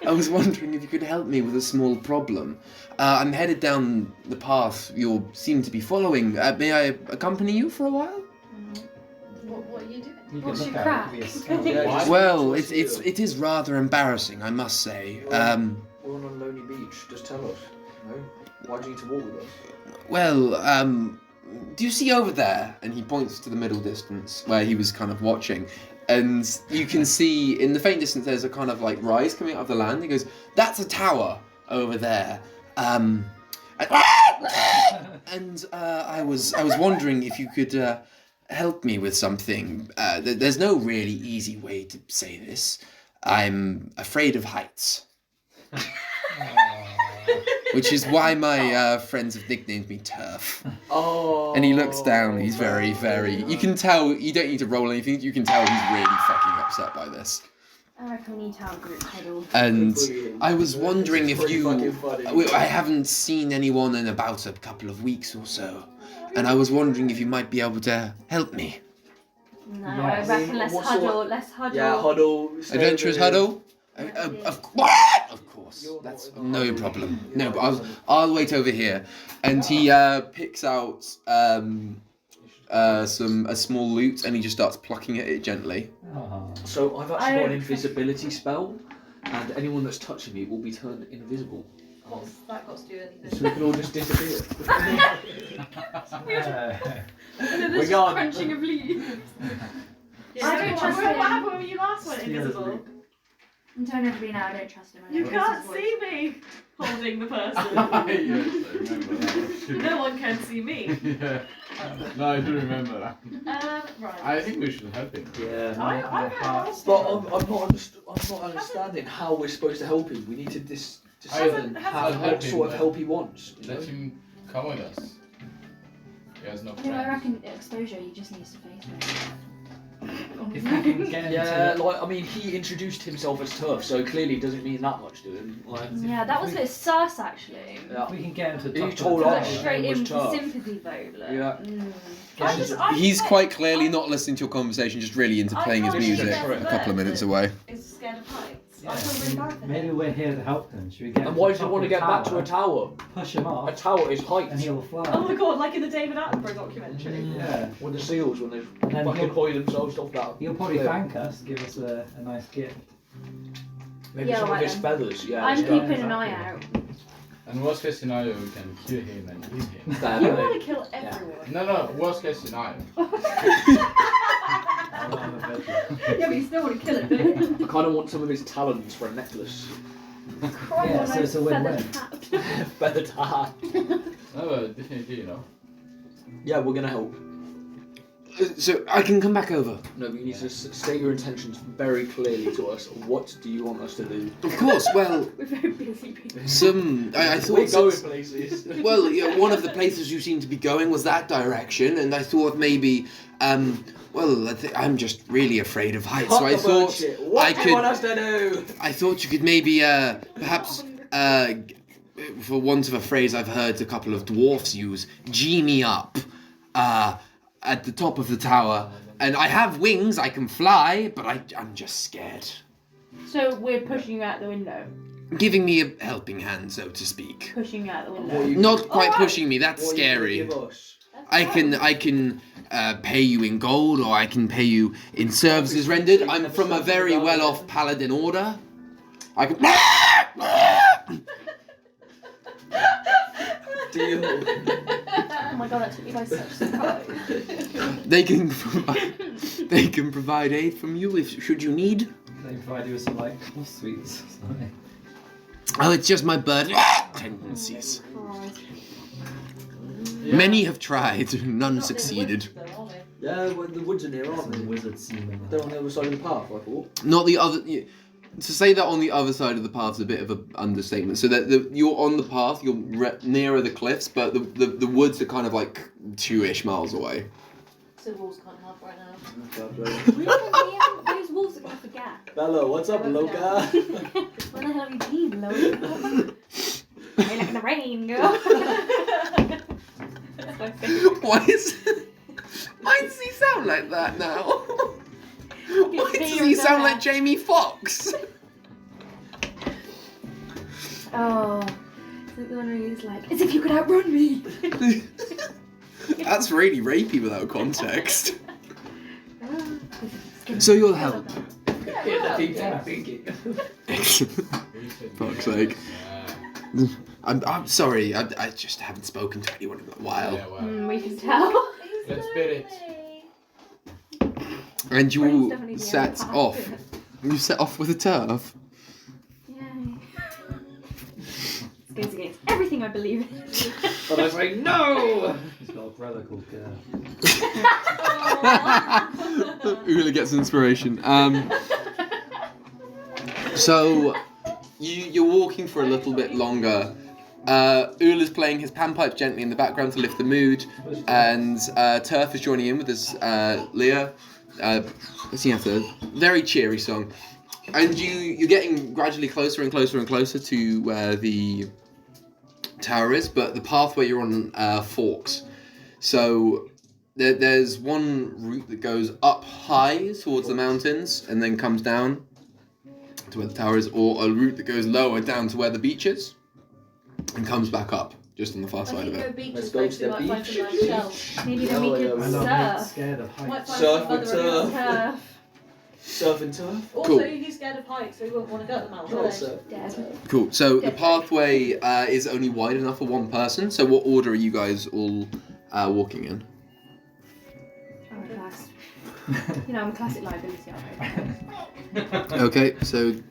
I was wondering if you could help me with a small problem. I'm headed down the path you seem to be following. May I accompany you for a while? What are you doing? You can What's look your at crack? it. It could be a skull. Yeah, Why? Well, it is rather embarrassing, I must say. We're on a lonely beach. Just tell us. No? Why do you need to walk with us? Well, do you see over there? And he points to the middle distance where he was kind of watching. And you can see in the faint distance there's a kind of like rise coming out of the land. He goes, "That's a tower over there." And I was wondering if you could help me with something. There's no really easy way to say this. I'm afraid of heights. Which is why my friends have nicknamed me Turf. Oh. And he looks down, he's very, very... You can tell, you don't need to roll anything, you can tell he's really fucking upset by this. I reckon we need to have a group huddle. And I was wondering if Pretty you... fucking funny. I haven't seen anyone in about a couple of weeks or so. And I was wondering if you might be able to help me. No, Yes. I reckon let's What huddle. sort- Let's huddle. Yeah, huddle. stay Adventurous over here. huddle? Of course, You're that's not no huddling. problem. You're No, not but huddling. I'll wait over here. And he picks out a small loot and he just starts plucking at it gently. Oh. So I've I actually got don't an invisibility spell, and anyone that's touching me will be turned invisible. What's that got to do with So anything? we can all just disappear. We're gone. crunching of leaves. Yeah, I don't trust What him. happened when you last went Steal invisible? it. I'm telling everybody now, I don't trust him. I You know can't his voice. see me holding the person. Yes, I remember that. No one can see me. Yeah. No, I do remember that. Right. I think we should help him. Yeah. I But I'm not understanding how we're supposed to help him. We need to discern Hasn't- what sort of help he wants. You Let know? him come with us. He has no No, I friends. reckon exposure, he just needs to face it. If we can get him Yeah, to... like I mean, he introduced himself as tough, so clearly it doesn't mean that much to him. Like, Yeah, that was a bit sus actually. yeah. If we can get him to the You top told of the us. Put tower, straight was in for tough. sympathy vote. Look. Yeah. get him to- He's quite clearly not listening to your conversation, just really into playing his can't music believe a couple of minutes away. Is scared of heights. I feel really bad for Maybe him. we're here to help him. Should we get him And to why the does he top want to of the get back to a tower? Push him A off, tower is height. and he'll fly. Oh my god, like in the David Attenborough documentary. Yeah. With the seals when they And then fucking he'll- hoy themselves off that. He'll probably Yeah. thank us, give us a nice gift. Maybe Yeah, some right of his then. feathers. Yeah. I'm let's go. keeping an eye out. And worst case scenario, we can kill him and eat him. Fair You play. want to kill everyone. No, worst case scenario. Yeah, but you still want to kill it, don't you? I kind of want some of his talons for a necklace. Yeah, so it's a win-win. Feathered hat. No, but definitely, you know. Yeah, we're gonna help. So I can come back over. No, but you need to state your intentions very clearly to us. What do you want us to do? Of course, well, We're very busy people. I We're thought... going places. Well, yeah, one of the places you seem to be going was that direction, and I thought maybe, I'm just really afraid of heights, so I thought What I do you want could, us to do? I thought you could maybe, perhaps, for want of a phrase I've heard a couple of dwarfs use, gee me up, at the top of the tower, and I have wings, I can fly, but I'm just scared. So we're pushing you out the window. Giving me a helping hand, so to speak. Pushing you out the What window. are you- Not quite Alright. pushing me, that's what are you gonna scary. give us? I can pay you in gold, or I can pay you in services rendered. I'm from a very well-off paladin order. I can. Deal. my god, that took me by such surprise. They can provide aid from you if should you need. They provide you with some like sweets. Oh, it's just my bird tendencies. Yeah. Many have tried, none succeeded. Yeah, well, the woods are near, aren't Some they? wizard semen. They're on the other side of the path, I thought. Not the other. To say that on the other side of the path is a bit of an understatement. So that you're on the path, you're nearer the cliffs, but the woods are kind of like 2-ish miles away. So walls can't help right now. Those wolves are gonna forget. Bella, what's up, Loca? Where the hell have you been, Lola? Hey, like in the rain, girl. That's my favourite. Why does he sound like that now? Why does he sound like Jamie Foxx? Oh, is it the one where he's like, as if you could outrun me? That's really rapey without context. So you'll help. Fuck's sake. I'm sorry, I just haven't spoken to anyone in a while. Yeah, well, We can tell. let's bet it. And you Brain's all definitely the set other part. off. You set off with a turf. Yay. This goes against everything I believe in. But I say no! He's got a brother called Ula gets inspiration. So you're walking for a little bit longer. Ula's playing his panpipe gently in the background to lift the mood, and Turf is joining in with his Leah. Singing out a very cheery song, and you're getting gradually closer and closer and closer to where the tower is, but the pathway you're on forks. So there's one route that goes up high towards the mountains and then comes down to where the tower is, or a route that goes lower down to where the beach is and comes back up just on the far side of it. Let's go to the beach. Maybe then we Oh, could yeah, I'm not surf. scared of heights. Surf with turf. Surf. Surf and turf. Also, Cool. he's scared of heights, so he won't want to go up the mountain. Oh, will he? surf. Dead. Cool. So the pathway is only wide enough for one person. So what order are you guys all walking in? Oh, class. You know, I'm a classic liability, aren't I? Okay. So I'm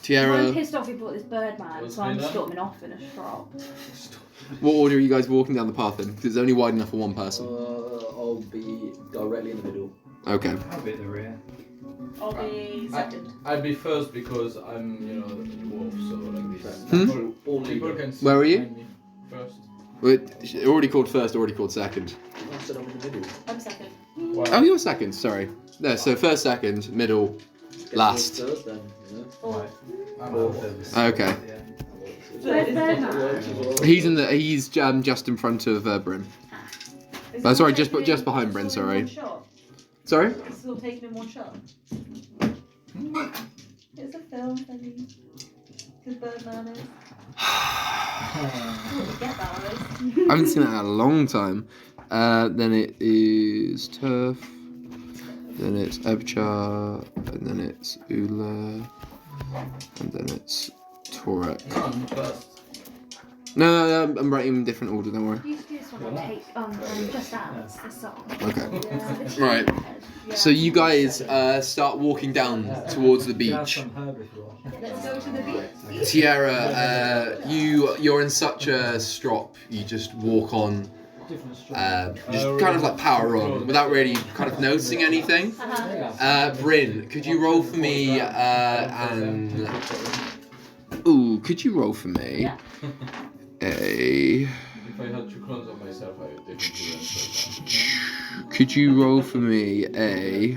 Tiara, pissed off he brought this bird man, so I'm storming off in a shrub. what order are you guys walking down the path in? Because it's only wide enough for one person. I'll be directly in the middle. Okay. I'll be at the rear. I'll be second. I'd be first because I'm, dwarf, so like this. Hmm? People can see Where are you? behind me first. Well, already called first, already called second. I said I'm in the middle. I'm second. Why? Oh, you're second. Sorry. There. So first, second, middle, last. First, then, Fourth. I'm Oh. fourth. Okay. Where's bird man? He's just in front of Bryn. Sorry, just behind Bryn. Sorry. Sorry. It's all taken in one shot. It's a film, Penny. Because Birdman is. Oh, get that, Alice. I haven't seen that in a long time. Then it is Turf. Then it's Ebchar. And then it's Ula. And then it's Torek. I'm first. No, I'm writing in different order. Don't worry. You used to do this one on take Just Dance, the song. Okay. Right. So you guys start walking down towards the beach. Let's go to the beach. Tiara, you're in such a strop. You just walk on, just kind of like power on, without really kind of noticing anything. Bryn, could you roll for me? Could you roll for me? Yeah. A. If I had two clones of myself, I would definitely Could you roll for me a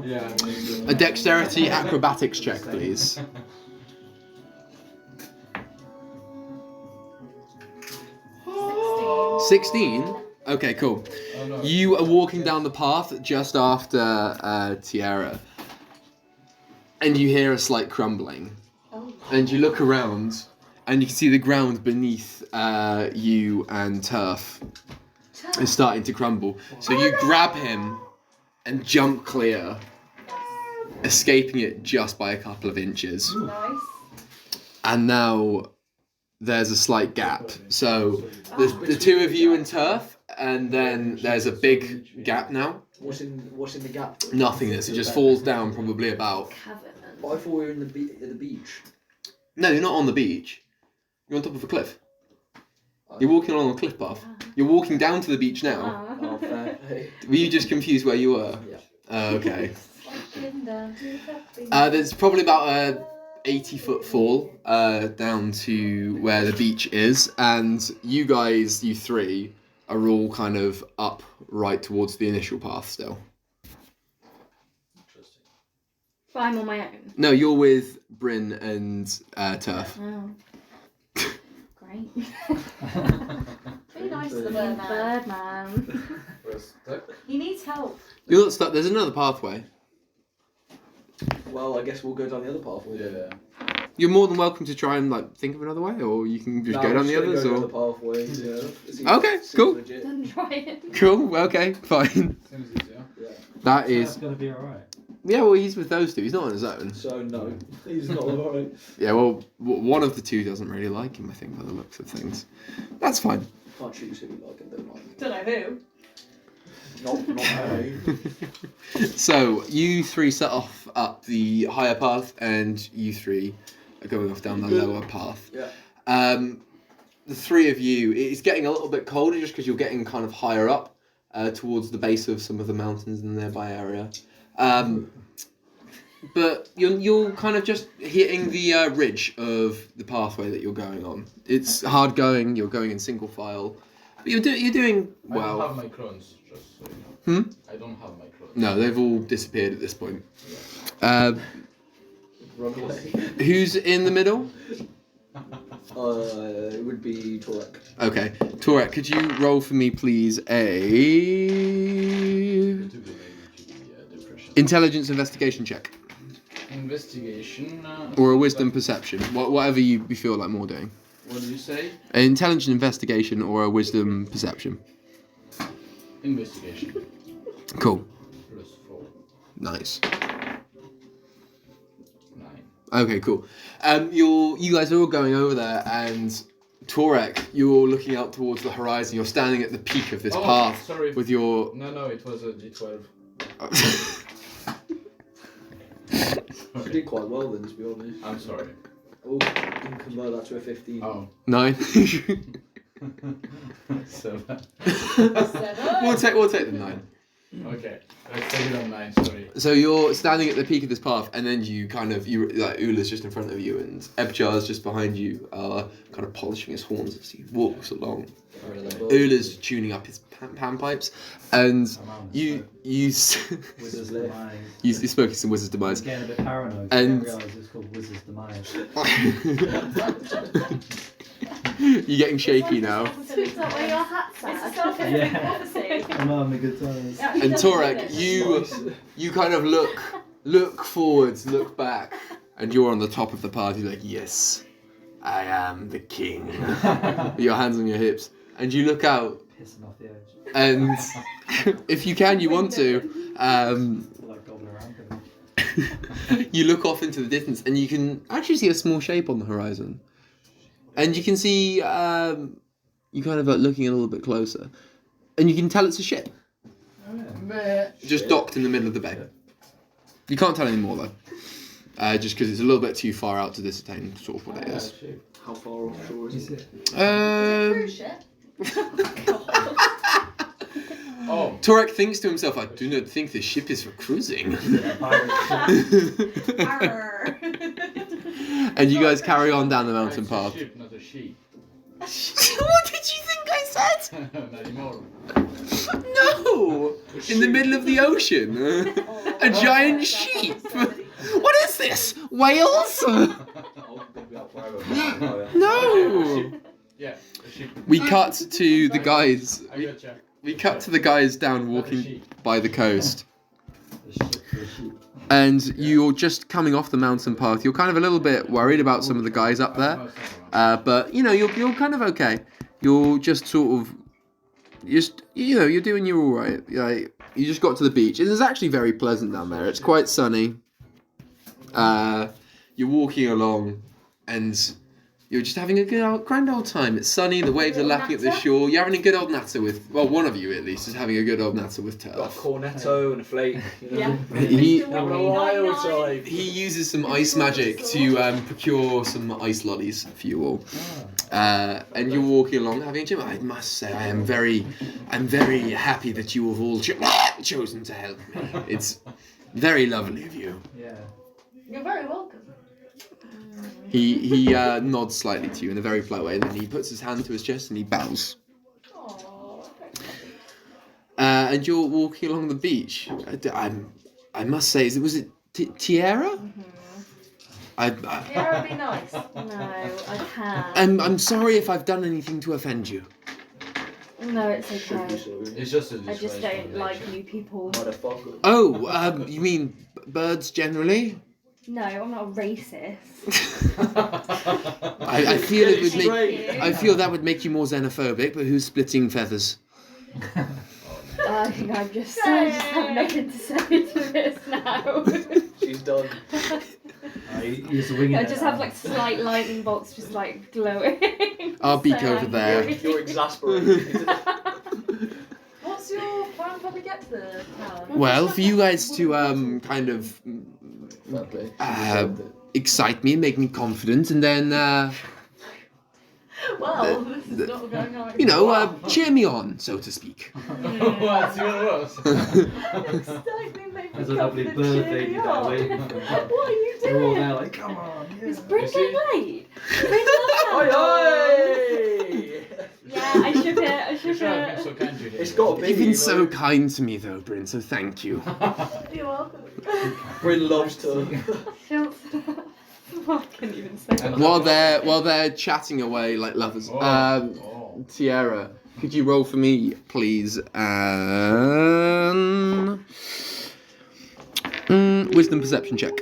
Yeah. dexterity acrobatics check, please? 16? Okay, cool. Oh, no. You are walking down the path just after Tiara, and you hear a slight crumbling. Oh. And you look around, and you can see the ground beneath you and Turf is starting to crumble. So you grab him and jump clear, escaping it just by a couple of inches. Nice. And now there's a slight gap. So the two of you in turf, and then there's a big gap now. What's in the gap? Nothingness. It just falls down probably about. But I thought we were in at the beach. No, you're not on the beach. You're on top of a cliff. You're walking along a cliff path. You're walking down to the beach now. Oh, fair. Hey. Were you just confused where you were? Yeah. Okay. There's probably about a 80-foot fall down to where the beach is, and you guys, you three, are all kind of up right towards the initial path still. Interesting. But I'm on my own. No, you're with Bryn and Turf. Oh. Great. Be nice to the Birdman. Birdman. He needs help. You're not stuck. There's another pathway. Well, I guess we'll go down the other pathway. Yeah. You're more than welcome to try and think of another way, or you can just go down the others. Go Or down the pathway. Yeah. Okay, cool. Legit. Then try it. Cool. Okay, fine. Seems easier. Yeah. That That's is. gonna be alright. Yeah, well, he's with those two. He's not on his own. So no, he's not alright. Yeah, well, one of the two doesn't really like him, I think, by the looks of things. That's fine. Can't choose who you like and don't like. Don't know who. Not me. So, you three set off up the higher path, and you three are going off down the lower path. Yeah. The three of you, it's getting a little bit colder just because you're getting kind of higher up towards the base of some of the mountains in the nearby area. But you're kind of just hitting the ridge of the pathway that you're going on. It's hard going. You're going in single file, but you're doing I don't well. have my clones, just so you know. I don't have my clones. No, they've all disappeared at this point. Run away. Who's in the middle? It would be Torek. Okay, Torek, could you roll for me, please, intelligence investigation check, Investigation. or a wisdom perception, whatever you feel like more doing. What did you say? An intelligence investigation or a wisdom perception. Investigation. Cool. +4. Nice. 9. Okay, cool. You guys are all going over there, and Torek, you're all looking out towards the horizon. You're standing at the peak of this path sorry. with your. No, it was a D12. You did quite well then, to be honest. I'm sorry. Oh, you can convert that to a 15. Oh. 9. 7. we'll take the 9. Okay, let's take it on 9, sorry. So you're standing at the peak of this path, and then Ula's just in front of you, and Ebchar's just behind you, kind of polishing his horns as he walks along. Ula's tuning up his panpipes, and you Wizard's Demise. you're smoking some Wizard's I'm Demise. getting a bit paranoid. And- I didn't realise it's called Wizard's Demise. You're getting shaky now. Is that where your hat's It's a at? self-fulfilling Yeah. prophecy. I'm having a good time. Yeah, he And doesn't Torek, do this. you kind of look forwards, look back, and you're on the top of the party. Like, yes, I am the king. With your hands on your hips, and you look out, Pissing off the edge. and if you can, you want to. Like going around him. You look off into the distance, and you can actually see a small shape on the horizon. And you can see, you kind of looking a little bit closer, and you can tell it's a ship, just docked in the middle of the bay. You can't tell any more though, just because it's a little bit too far out to ascertain sort of what it is. How far offshore is it? Cruise ship. Oh. Torek thinks to himself, I do not think this ship is for cruising. Arr. And you guys carry on down the mountain It's a path. ship, not a sheep. What did you think I said? Not anymore. No! In the middle of the ocean. A giant sheep. What is this? Whales? No! Yeah, a sheep. We cut to the guys. I gotcha. We cut to the guys down Not a walking sheep. by the coast. The sheep. And you're just coming off the mountain path. You're kind of a little bit worried about some of the guys up there. But, you're kind of okay. You're just sort of... you're doing you all right. Like, you just got to the beach. It is actually very pleasant down there. It's quite sunny. You're walking along, and You're just having a grand old time. It's sunny, the waves are lapping at the shore. You're having a good old natter with, well, one of you at least is having a good old natter with Got a turf. cornetto and a flake. You know? Yeah. He, Having a wild time. he uses some ice magic to procure some ice lollies for you all. And you're walking along having a gym. I must say, I'm very happy that you have all chosen to help me. It's very lovely of you. Yeah. You're very welcome. He nods slightly to you in a very polite way, and then he puts his hand to his chest and he bows. Aww. And you're walking along the beach. I must say, was it Tierra? Tierra would be nice. No, I can't. I'm sorry if I've done anything to offend you. No, it's okay. It's just a I just don't like new people. Motherfucker. Oh, you mean birds generally? No, I'm not a racist. I feel it would make. Straight. I feel that would make you more xenophobic. But who's splitting feathers? I think I just have nothing to say to this now. She's done. He's winging I it. just have like slight lightning bolts just like glowing. Our beak So over there. angry. You're exasperated. What's your plan when we get to the town? Well, for you guys to kind of excite me and make me confident, and then Well, this is not going on. you know cheer me on, so to speak. What's even worse? There's a lovely bird lady that way. What are you They're all doing? there like, come on. Is Yeah. Bryn getting late? Bryn Oi, oi! Yeah, I shook it. I shook Sure, I've been it. so kind to you. It's got a You've big. been so kind to me, though, Bryn. So thank you. You're welcome. Bryn loves to. Shut up. I can't even say that. While they're chatting away like lovers, Tierra, could you roll for me, please? Wisdom perception check.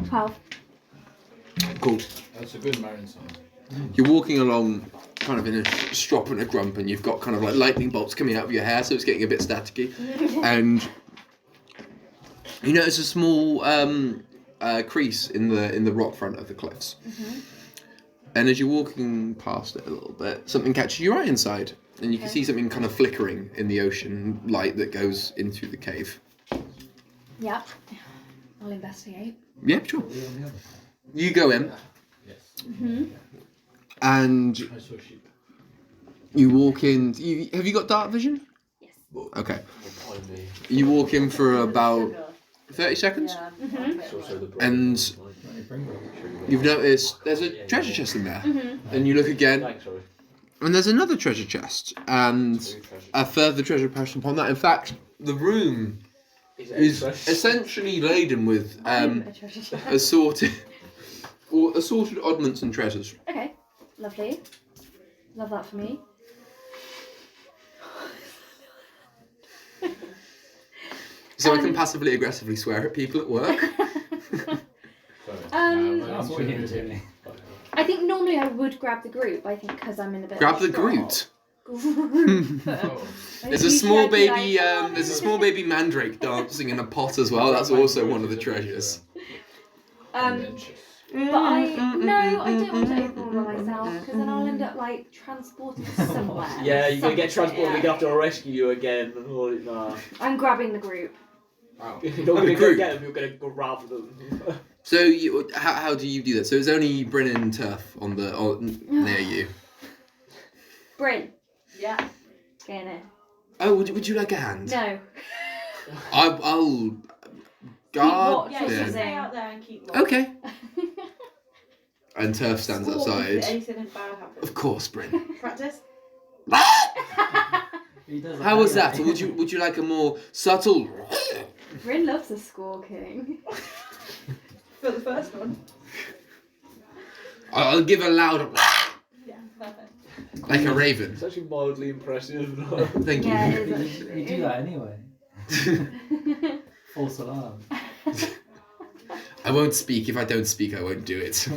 12. Cool. That's a good marine song. You're walking along kind of in a strop and a grump, and you've got kind of like lightning bolts coming out of your hair, so it's getting a bit staticky. And you notice a small crease in the rock front of the cliffs. And as you're walking past it a little bit, something catches your eye inside, and you can see something kind of flickering in the ocean light that goes into the cave. Yeah. I'll investigate. Yeah, sure. You go in, and I saw sheep. you walk in. Have you got dark vision? Yes. Okay. You walk in for about 30 seconds, and you've noticed there's a treasure chest in there. And you look again, and there's another treasure chest, and a further treasure chest upon that. In fact, the room is essentially laden with assorted oddments and treasures. Okay. Lovely. Love that for me. So I can passively aggressively swear at people at work. That's what you're doing. I think normally I would grab the group. I think because I'm in a bit. Grab of the a struggle. Groot. Oh. There's a small baby. There's a small baby mandrake dancing in a pot as well. That's also one of the treasures. But I don't want to open all by myself because then I'll end up like transported somewhere. Yeah, you're gonna get transported. We're Yeah. gonna have to rescue you again. Oh, nah. I'm grabbing the group. You're not gonna go get them. You're gonna grab them. So how do you do that? So there's only Bryn and Turf near you. Bryn, Yeah. get in it. Oh, would you like a hand? No. I'll guard Yeah, you them. stay out there and keep watch. Okay. And Turf stands Score if outside. anything bad happens. Of course, Bryn. Practice. He does How was that? Or anyway. would you like a more subtle? Bryn loves a squawking. For the first one. I'll give a loud, Yeah, perfect. like a raven. It's actually mildly impressive. Thank you. Yeah, it is actually. You do that anyway. False alarm. I won't speak. If I don't speak, I won't do it.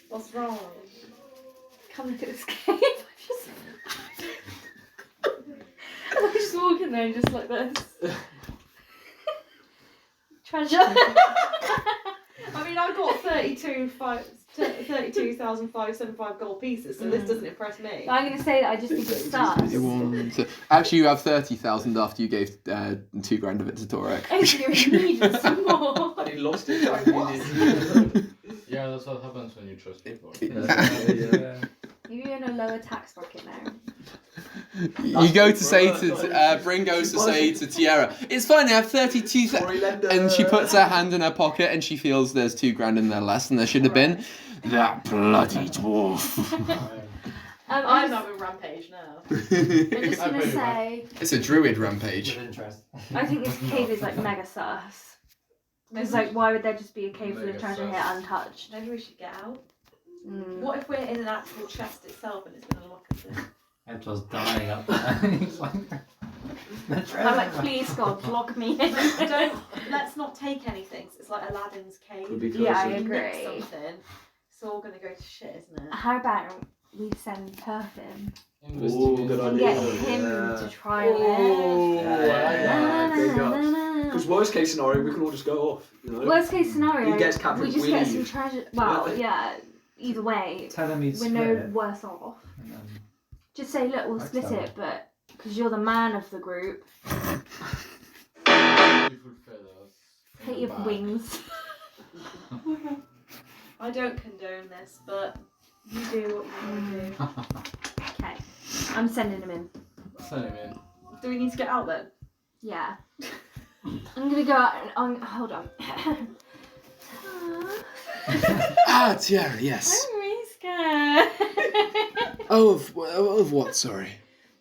What's wrong? Come look at this cave. I'm just walking there going just like this. Treasure. I mean, I've got 32,575 gold pieces, so this doesn't impress me. I'm going to say that I just think it's stars. Actually, you have 30,000 after you gave 2 grand of it to Torek. Oh, so you needed some more. And he lost it. Yeah, that's what happens when you trust people. Yeah. You're in a lower tax bracket now. You go to say to Bryn goes to say to Tiara, it's fine. I have 32,000, and she puts her hand in her pocket and she feels there's 2 grand in there less than there should have been. That bloody dwarf. I'm having a rampage now. I'm just going to say, It's a druid rampage. With interest. I think this cave is like mega sus. It's like, why would there just be a cave full of Mega treasure sus. here untouched? Maybe we should get out. Mm. What if we're in an actual chest itself and it's going to lock us in? Ebchar's dying up there. He's like, I'm like, please God, lock me in. Let's not take anything. So it's like Aladdin's cave. Could be Yeah, I closer. Nick agree. something. It's all going to go to shit, isn't it? How about we send Turfin Ooh, good and idea. get him Yeah. to try it? Because worst case scenario, we can all just go off. You know. Worst case scenario, He gets captured, we just we get leave. some treasure. Well, yeah, either way, tell him he'd we're split no it. worse off. And then Just say, look, we'll Next split time. it, but because you're the man of the group, Beautiful feathers. take your wings. I don't condone this, but you do what you want to do. Okay, I'm sending him in. Send him in. Do we need to get out then? Yeah. I'm gonna go out and hold on. Ah, Tiara, yes. I'm really scared. Oh, of what? Sorry.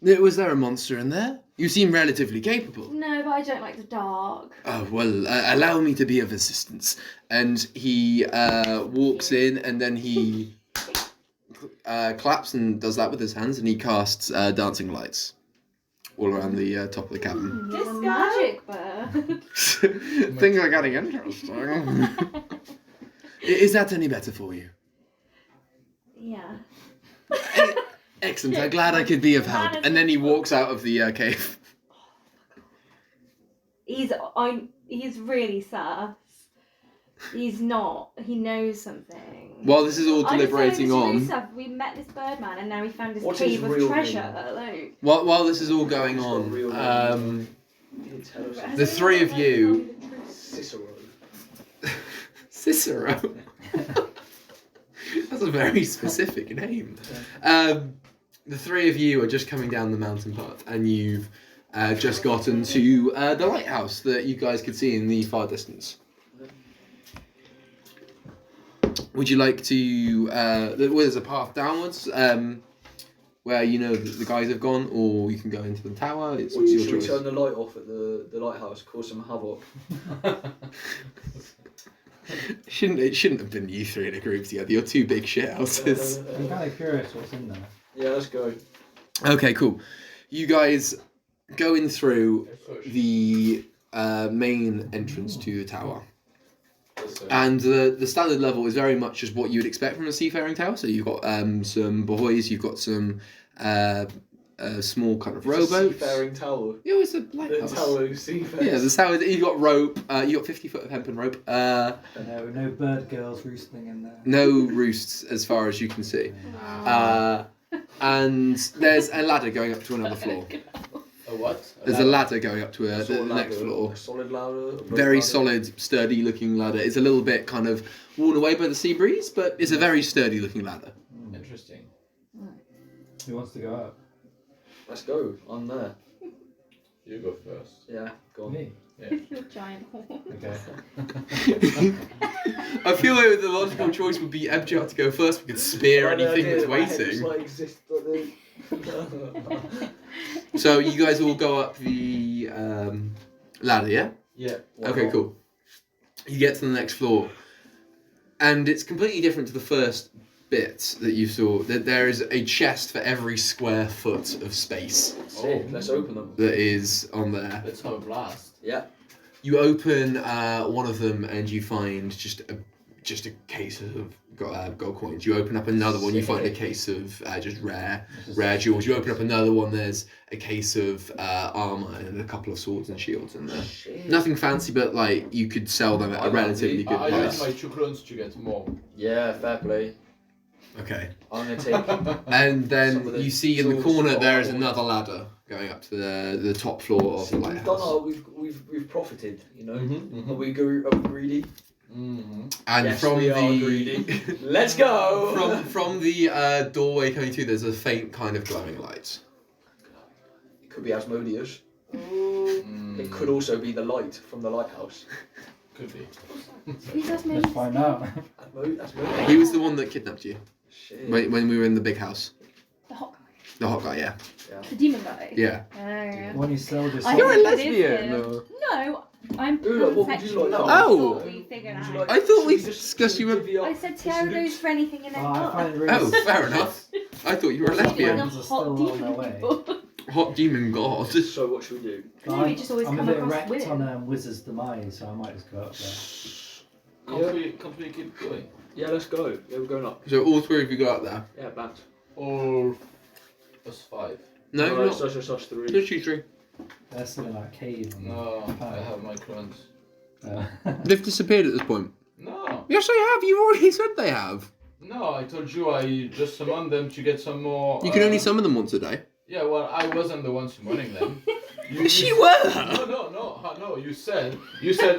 Was there a monster in there? You seem relatively capable. No, but I don't like the dark. Oh, well, allow me to be of assistance. And he walks in and then he claps and does that with his hands and he casts dancing lights all around the top of the cabin. He's a Disco? magic bird. Things are getting interesting. Is that any better for you? Yeah. Excellent, I'm glad I could be of help. And then he walks out of the cave. He's really sus. He's not. He knows something. While this is all I'm just saying, deliberating this is really on, sus. We met this birdman and now we found this What's his cave of real treasure. name? Like, while this is all going He's got a real on, You tell us. the three of you, Cicero. Cicero. That's a very specific name. The three of you are just coming down the mountain path, and you've just gotten to the lighthouse that you guys could see in the far distance. Would you like to? There's a path downwards where you know the guys have gone, or you can go into the tower. It's Or your should we choice. turn the light off at the lighthouse, cause some havoc? It shouldn't have been you three in a group together. You're two big shit houses. I'm kind of curious what's in there. Yeah, let's go. Okay, cool. You guys go in through the main entrance to the tower. And the standard level is very much just what you would expect from a seafaring tower. So you've got some buoys, you've got some small kind of rowboats. Seafaring tower. Yeah, it's a The lighthouse. tower of seafaring. Yeah, the tower. You've got rope. You got 50 foot of hempen rope. No bird girls roosting in there. No roosts as far as you can see. And there's a ladder going up to another floor. A what? There's a ladder going up to the Solid next ladder, floor. A solid ladder. a rope Very ladder. solid, sturdy looking ladder. It's a little bit kind of worn away by the sea breeze, but it's a very sturdy looking ladder. Interesting. Who wants to go up? Let's go. I'm there. You go first. Yeah, go on. Me. your giant horn. Okay. I feel like the logical choice would be Ebchar to go first. We could spear anything that's waiting. So you guys all go up the ladder, yeah? Yeah. Okay, cool. You get to the next floor, and it's completely different to the first bit that you saw. That there is a chest for every square foot of space Sick. Let's open them. that is on there. Let's have a blast. Yeah. You open one of them, and you find just a just a case of gold coins. You open up another one, you find a case of just rare jewels. You open up another one, there's a case of armor and a couple of swords and shields in there. Shit. Nothing fancy, but like you could sell them at a relatively good I price. use my 2 clones to get more. Yeah, fair play. Okay. I'm gonna take. And Some then of the you see in the tools corner for there is our- another ladder going up to the top floor of See, the we've done lighthouse. our, we've profited, you know. Mhm, Are we greedy? Mm-hmm. And Yes, from we are the greedy. Let's go. from the doorway coming through, there's a faint kind of glowing light. It could be Asmodeus. Mm. It could also be the light from the lighthouse. Could be. Who's Let's Asmodeus? find out. Asmodeus. He was the one that kidnapped you Shit. when we were in the big house. The hot guy. The hot guy, yeah. The demon guy. Yeah. Oh, yeah. When you sell this, I You're a think it is lesbian. him. Or... No, I'm Ooh, what would you pansexual. like? Oh. We figured Would out. you like- I thought we should just discussed you were- divvy up I said the Tiara salute? goes for anything and then I find it really Oh, fair enough. I thought you were a Being a lesbian. Lesbians are hot still on their demon way. people. Hot demon god. So what should we do? Maybe just always I'm come a bit across wrecked with on him. Wizard's Demise, so I might just go up there. Can't we keep going? Yeah, let's go. Yeah, we're going up. So all three of you go up there. Yeah, back. Or us 5? No, not. Such 3. Just you three. They're still in that cave. and- No, I have my clones. They've disappeared at this point. No, Yes, they have. You've already said they have. no, I told you I just summoned them to get some more. You can only summon them once a day. Yeah, well, I wasn't the one summoning them. Yes, you were. No. You said,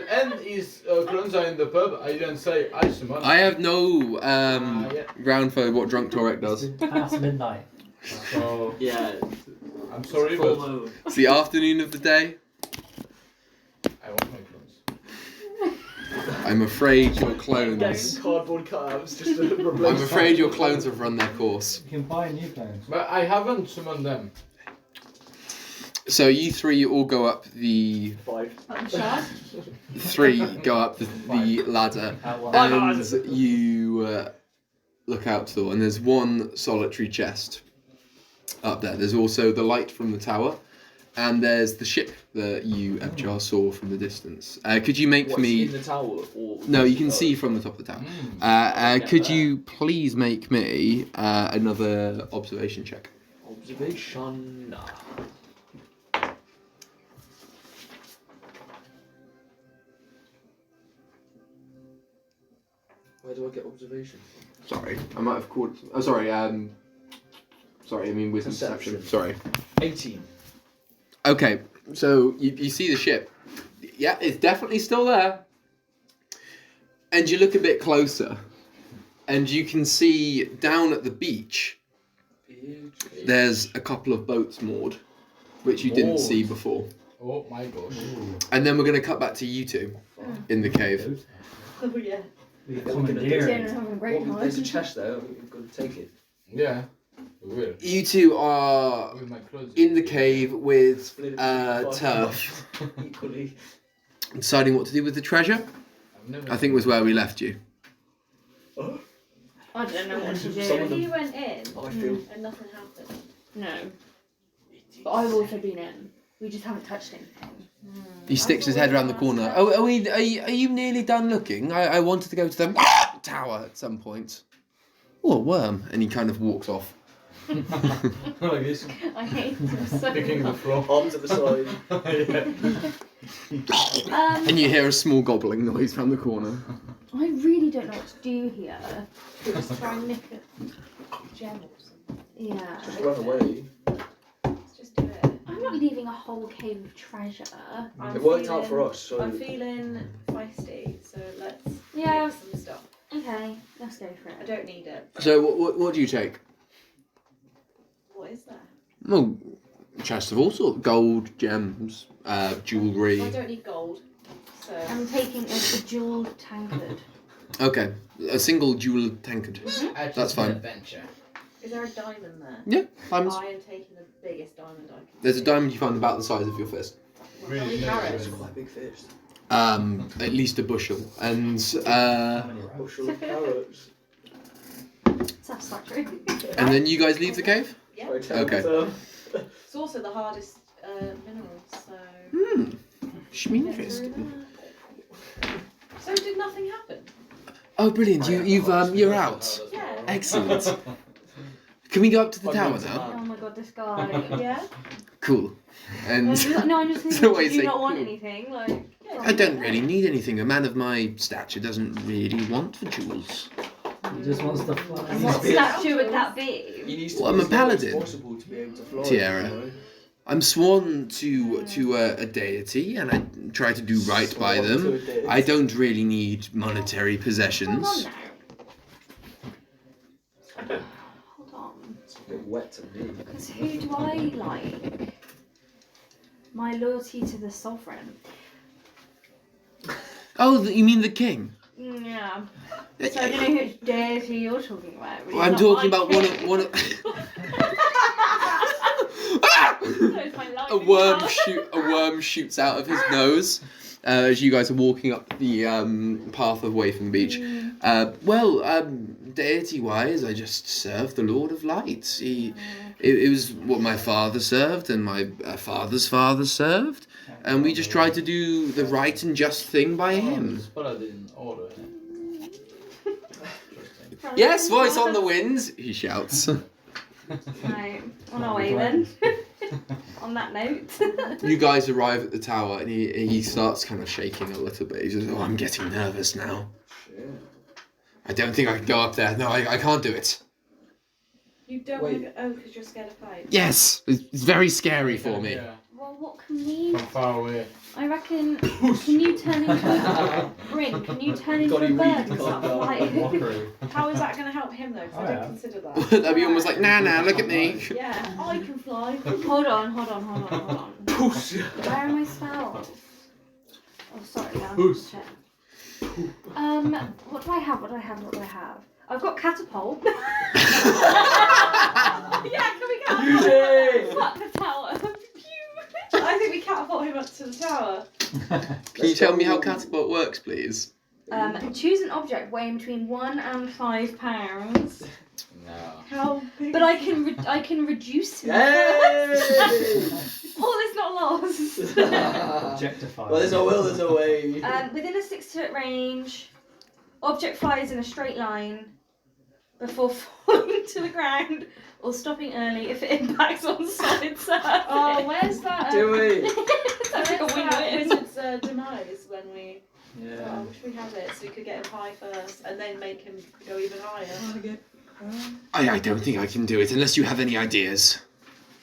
and his clones are in the pub. I didn't say I summoned. I have no Yeah. ground for what Drunk Torek does. It's been past midnight. So Yeah. I'm sorry, Full but moon. It's the afternoon of the day. I want my clones. I'm afraid your clones. Cardboard cutouts just to I'm replace. afraid your clones have run their course. You can buy new clones. But I haven't summoned them. So you three all go up the 5. I'm sure. the ladder, Out one. and you look out the door, and there's one solitary chest up there. There's also the light from the tower, and there's the ship that you, Ebchar, saw from the distance. Could you make What's me... in the tower? Or No, you can see from the top of the tower. Could you please make me another observation check? Observation. Where do I get observation from? Sorry, I might have called... Oh, sorry, sorry, I mean wisdom Perception. perception. Sorry. 18. Okay, so you see the ship. Yeah, it's definitely still there. And you look a bit closer, and you can see down at the beach, there's a couple of boats moored, which you didn't see before. Oh my gosh. And then we're going to cut back to you two in the cave. Oh yeah. We Yeah, commandeer Tiara it. having a great Well, there's a time. chest there. We've got to take it. Yeah, we will. You two are With my clothes. in the cave with Split it between Turf, Equally. deciding what to do with the treasure. I've never I think was where we left you. I don't know what to do. Some of them- He went in I feel. and nothing happened. No. But I've also been in. We just haven't touched anything. He sticks his head around the corner. Oh, are you nearly done looking? I wanted to go to the tower at some point. Oh, a worm. And he kind of walks off. like this. I hate him so Picking the much. floor. Arms at the side. Yeah. And you hear a small gobbling noise from the corner. I really don't know what to do here. Just try and nick a gem or something. Yeah. Just run away. Let's just do it. I'm not leaving a whole cave of treasure. I'm It worked out feeling- for us, so. I'm feeling feisty, so let's Yeah. make some stuff. Okay, let's go for I it. don't need it. So what do you take? What is there? Well, chest of all sorts. Gold, gems, jewellery. I don't need gold. So I'm taking a jeweled tankard. Okay, a single jewel tankard. That's fine. Adventure. is there a diamond there? Yeah, diamonds. I am taking the biggest diamond I can. There's a see. diamond you find about the size of your fist. Well, how many carats? Quite a big fist. At least a bushel. And How many rounds? Bushel of carrots. Satisfactory. and then you guys leave the cave? Yeah. Right, Okay. It's also the hardest mineral, so. Hmm. get through Interesting. that. So did nothing happen? Oh, brilliant! You're out. Yeah. Excellent. Can we go up to the tower now? Oh my god, this guy. Yeah. Cool. And No, I'm just thinking, So wait, do you say not want cool. anything? Like, I don't really need anything. A man of my stature doesn't really want for jewels. He just wants to fly. And what statue would that be? He needs to Well, be I'm a as low as paladin. possible to be able to fly. Tiara. you know? I'm sworn to a deity, and I try to do right by Sworn to a them. deity. I don't really need monetary Hold on possessions. now. Hold on. It's a bit wet to me. Because who do I like? My loyalty to the sovereign. Oh, you mean the king? Yeah. So I don't know which deity you're talking about. but Well, he's I'm not talking my about king. one of. Ah! That is my A worm shoots out of his nose as you guys are walking up the path away from the beach. Deity-wise, I just serve the Lord of Light. It was what my father served and my father's father served, and we just tried to do the right and just thing by him. But I didn't order. Yes, voice on the winds, he shouts. Right, on our way then. On that note. You guys arrive at the tower, and he starts kind of shaking a little bit. He says, "Oh, I'm getting nervous now. Shit. I don't think I can go up there. No, I can't do it." You don't want to go. Oh, because you're scared of heights. Yes, it's very scary for me. Yeah, Well, what can we... from far away. I reckon... Can you turn into a... Bryn, can you turn into a Got him bird weak, and start calm down. flying? Mockery. How is that going to help him though? Because Oh, I don't yeah. consider that. That'd be almost like, nah, look at me. Yeah, I can fly. Hold on. Where are my spells? Oh, sorry, down Puss. check. What do I have? I've got catapult. Yeah, can we catapult? Use it! Fuck the tower. I think we catapult him up to the tower. Can you tell me how catapult works, please? Choose an object weighing between 1 and 5 pounds. No. How big? But I can reduce him. Yay! All is not lost. Objectify. Well, there's a will, there's a way. Within a 6-foot range, object flies in a straight line before falling to the ground or stopping early if it impacts on solid surface. Oh, where's that? Do it! That's like a Where's that win-win. wizard's demise when we? Oh, I Yeah. wish we had it so we could get him high first and then make him go even higher. I don't think I can do it unless you have any ideas.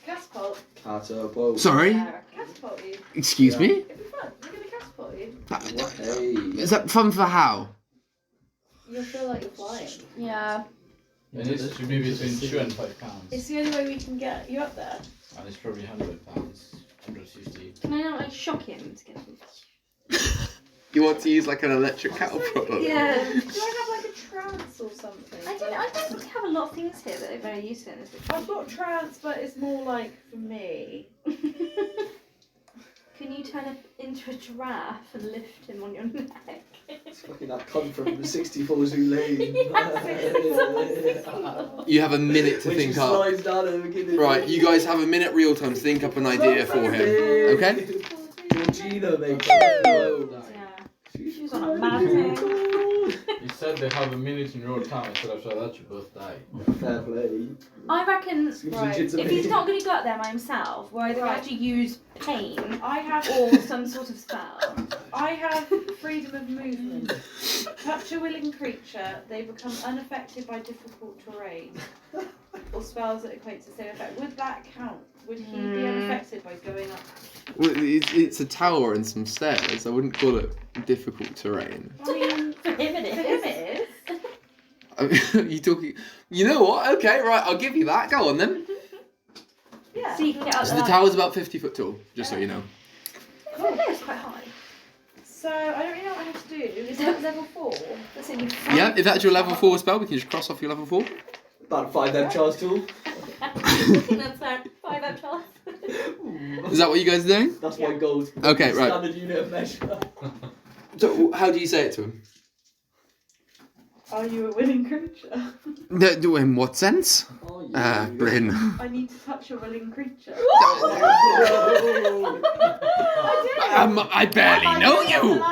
Catapult. Catapult. Sorry? Catapult you. Excuse me? It'd be fun. We're gonna catapult you. Hey. Is that fun for how? You'll feel like you're flying. Yeah. And it should be between 2 and 5 pounds. It's the only way we can get you up there. And it's probably 100 pounds. 150. Can I not like shock him to get him? You want to use like an electric catapult? Yeah. Do I have like a trance or something? I don't think we have a lot of things here that are very useful in this. I've got trance, but it's more like for me. Can you turn it into a giraffe and lift him on your neck? It's fucking that cunt from 64 Zoo Lane. You have a minute to When think she up. slides down at the beginning. Right, you guys have a minute real time to think up an idea for him. Okay? Georgina, mate. Whoa. Yeah. She was on a mad thing. You said they have a minute in real time, instead of so that you both die. Fair play. I reckon Seems Right. legit to if me. he's not going to go up there by himself, we're either going to have to use pain or some sort of spell. I have freedom of movement. Touch a willing creature, they become unaffected by difficult terrain or spells that equate to the same effect. Would that count? Would he be unaffected by going up? Well, it's a tower and some stairs. I wouldn't call it difficult terrain. I mean, For him it for him it is. You talking? You know what? Okay, right. I'll give you that. Go on then. Yeah. So you can get up So there. the tower's about 50 foot tall, just so you know. Oh, it's quite high. So I don't really know what I have to do. Is that level 4? That's only Yeah, if that's your level 4 spell, we can just cross off your level 4. About 5 Ebchars tool. I think that's fair. 5 up chance. Is that what you guys are doing? That's my goal. Okay, right. Standard unit of measure. So how do you say it to him? Are you a willing creature? In what sense? Oh, yeah. Bryn. I need to touch a willing creature. I barely know you.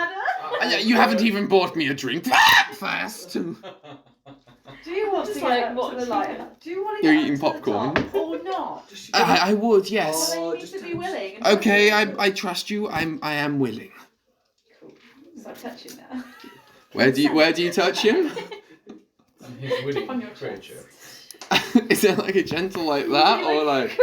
You haven't even bought me a drink first. Do you want Just to like get up to watching the light? Do you want to You're get eating up to the popcorn? top or not? I would, yes. Well, then you need to be willing. and Okay, trust I trust you. I am willing. Cool. So I touch you now. Where do you touch him? He's winning On your creature. Is it like a gentle like that, or like?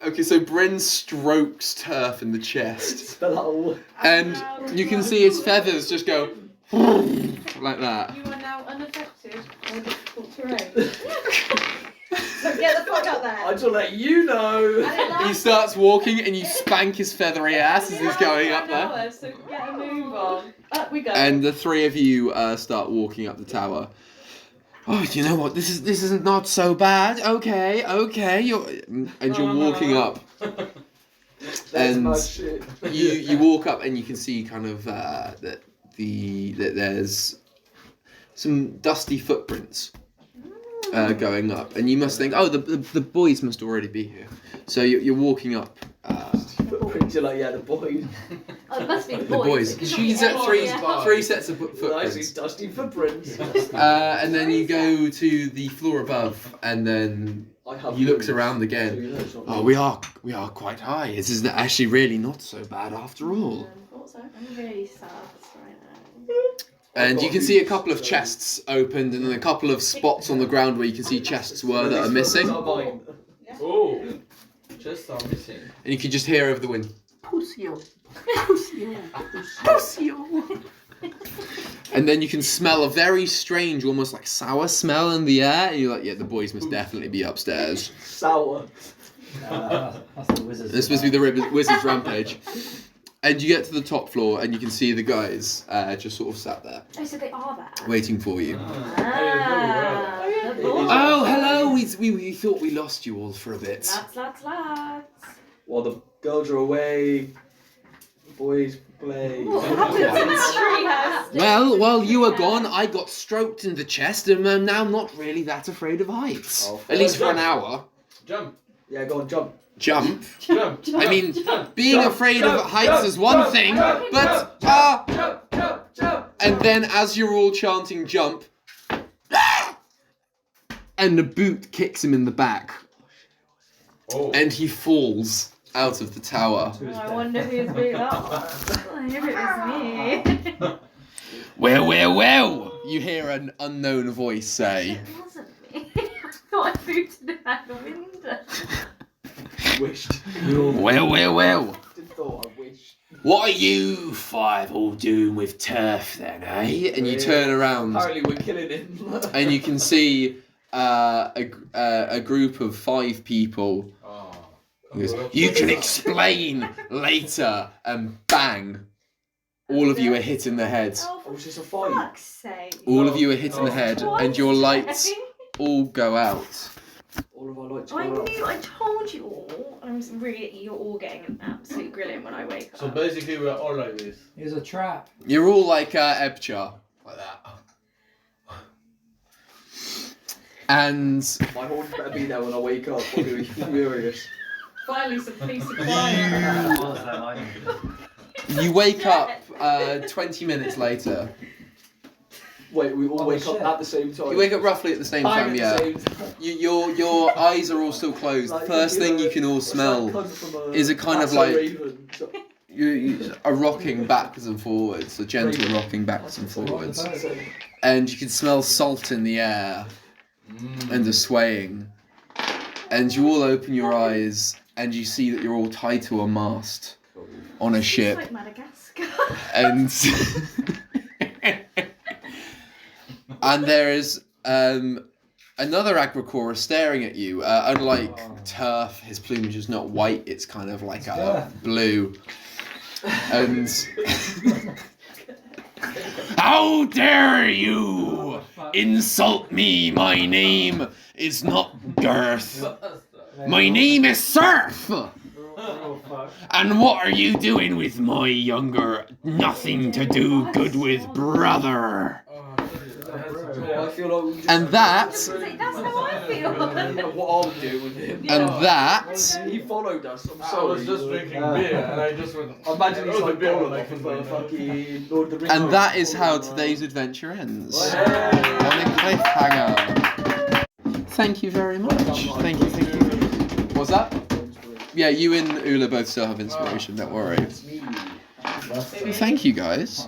Okay, so Bryn strokes Turf in the chest, Spell out all. and you can see his feathers just go like that. You are now unaffected by difficult terrain. So get the fuck up there. I just let you know. And it He lasts starts walking, and you spank his feathery ass as he's going up an there. hour, so get a move on. Up we go. And the three of you start walking up the tower. Oh, you know what? This is not so bad. Okay. You're walking up, That's and my shit. you walk up, and you can see kind of that there's some dusty footprints going up, and you must think, oh, the boys must already be here. So you're walking up. Footprints, you're like, yeah, the boys. Oh, it must be the The boys. because She's you're at the three sets of Nice, footprints. dusty footprints. And then you go to the floor above, and then I have he looks wings, around so again. you know it's not Oh, me. we are quite high. This is actually really not so bad after all. I'm really sad right now. And you can see a couple of chests opened, and then a couple of spots on the ground where you can see chests were that are missing. Oh, chests are missing. And you can just hear over the wind. And then you can smell a very strange, almost like sour smell in the air. And you're like, yeah, the boys must definitely be upstairs. Sour. That's the wizard's. This must be the wizard's rampage. And you get to the top floor, and you can see the guys just sort of sat there, Oh, so they are there. waiting for you. Ah, the boys. Oh, hello! We thought we lost you all for a bit. Lads. While the girls are away, the boys play. What happens in the treehouse? Well, while you were gone, I got stroked in the chest, and I'm now not really that afraid of heights. Oh, At least for an hour. Jump, Yeah, go on, jump. Jump. jump. I mean, being afraid of heights is one thing, but Jump. and then as you're all chanting jump, and the boot kicks him in the back, Oh. and he falls out of the tower. To his I death. wonder who's big that was. I hope it was me. Well, you hear an unknown voice say, It wasn't me. I thought I booted out the window. Wished. well. Didn't thought I wished. What are you five all doing with Turf then, eh? And you turn around, Apparently we're killing him. and you can see a group of 5 people. Oh. He goes, you can explain later, and bang, all of you are hit in the head. Oh, Oh, was this a for fight? fuck's sake. All of you are hit in the head, Twice and your lights today. all go out. All of our lights I go out. knew, I told you all. You're all getting an absolute grilling when I wake up. So basically we're all like this. Here's a trap. You're all like Ebchar, like that. And My horns better be there when I wake up. I'm gonna be furious. Finally, some peace and quiet. What was that like? you wake up 20 minutes later. Wait, we all Oh, wake shit. up at the same time. You wake up roughly at the same time, Bang at yeah. the same time. Your eyes are all still closed. The Like, first thing you can all what's that smell cunt from, is a kind of That's a like- Raven. So- you are rocking backwards and forwards, a gentle rocking backwards and forwards. And you can smell salt in the air and the swaying. And you all open your eyes and you see that you're all tied to a mast on a ship. It's like Madagascar. And and there is another Agricora staring at you. Unlike Turf, his plumage is not white; it's kind of like a blue. And how dare you insult me? My name is not Girth. My name is Surf. And what are you doing with my younger, nothing to do good with brother? I feel like we just And that, That's how I feel. what I'll do with him. and that, He followed us. I'm I sorry. was just drinking beer and I just went. I imagine he's "Oh, the like beer Gollum like off of in fucking Lord of the Rings. and that is how today's adventure ends. Hey. On a cliffhanger. Thank you very much. Thank you. What's that? Yeah, you and Ula both still have inspiration, don't worry. It's me. Thank you guys.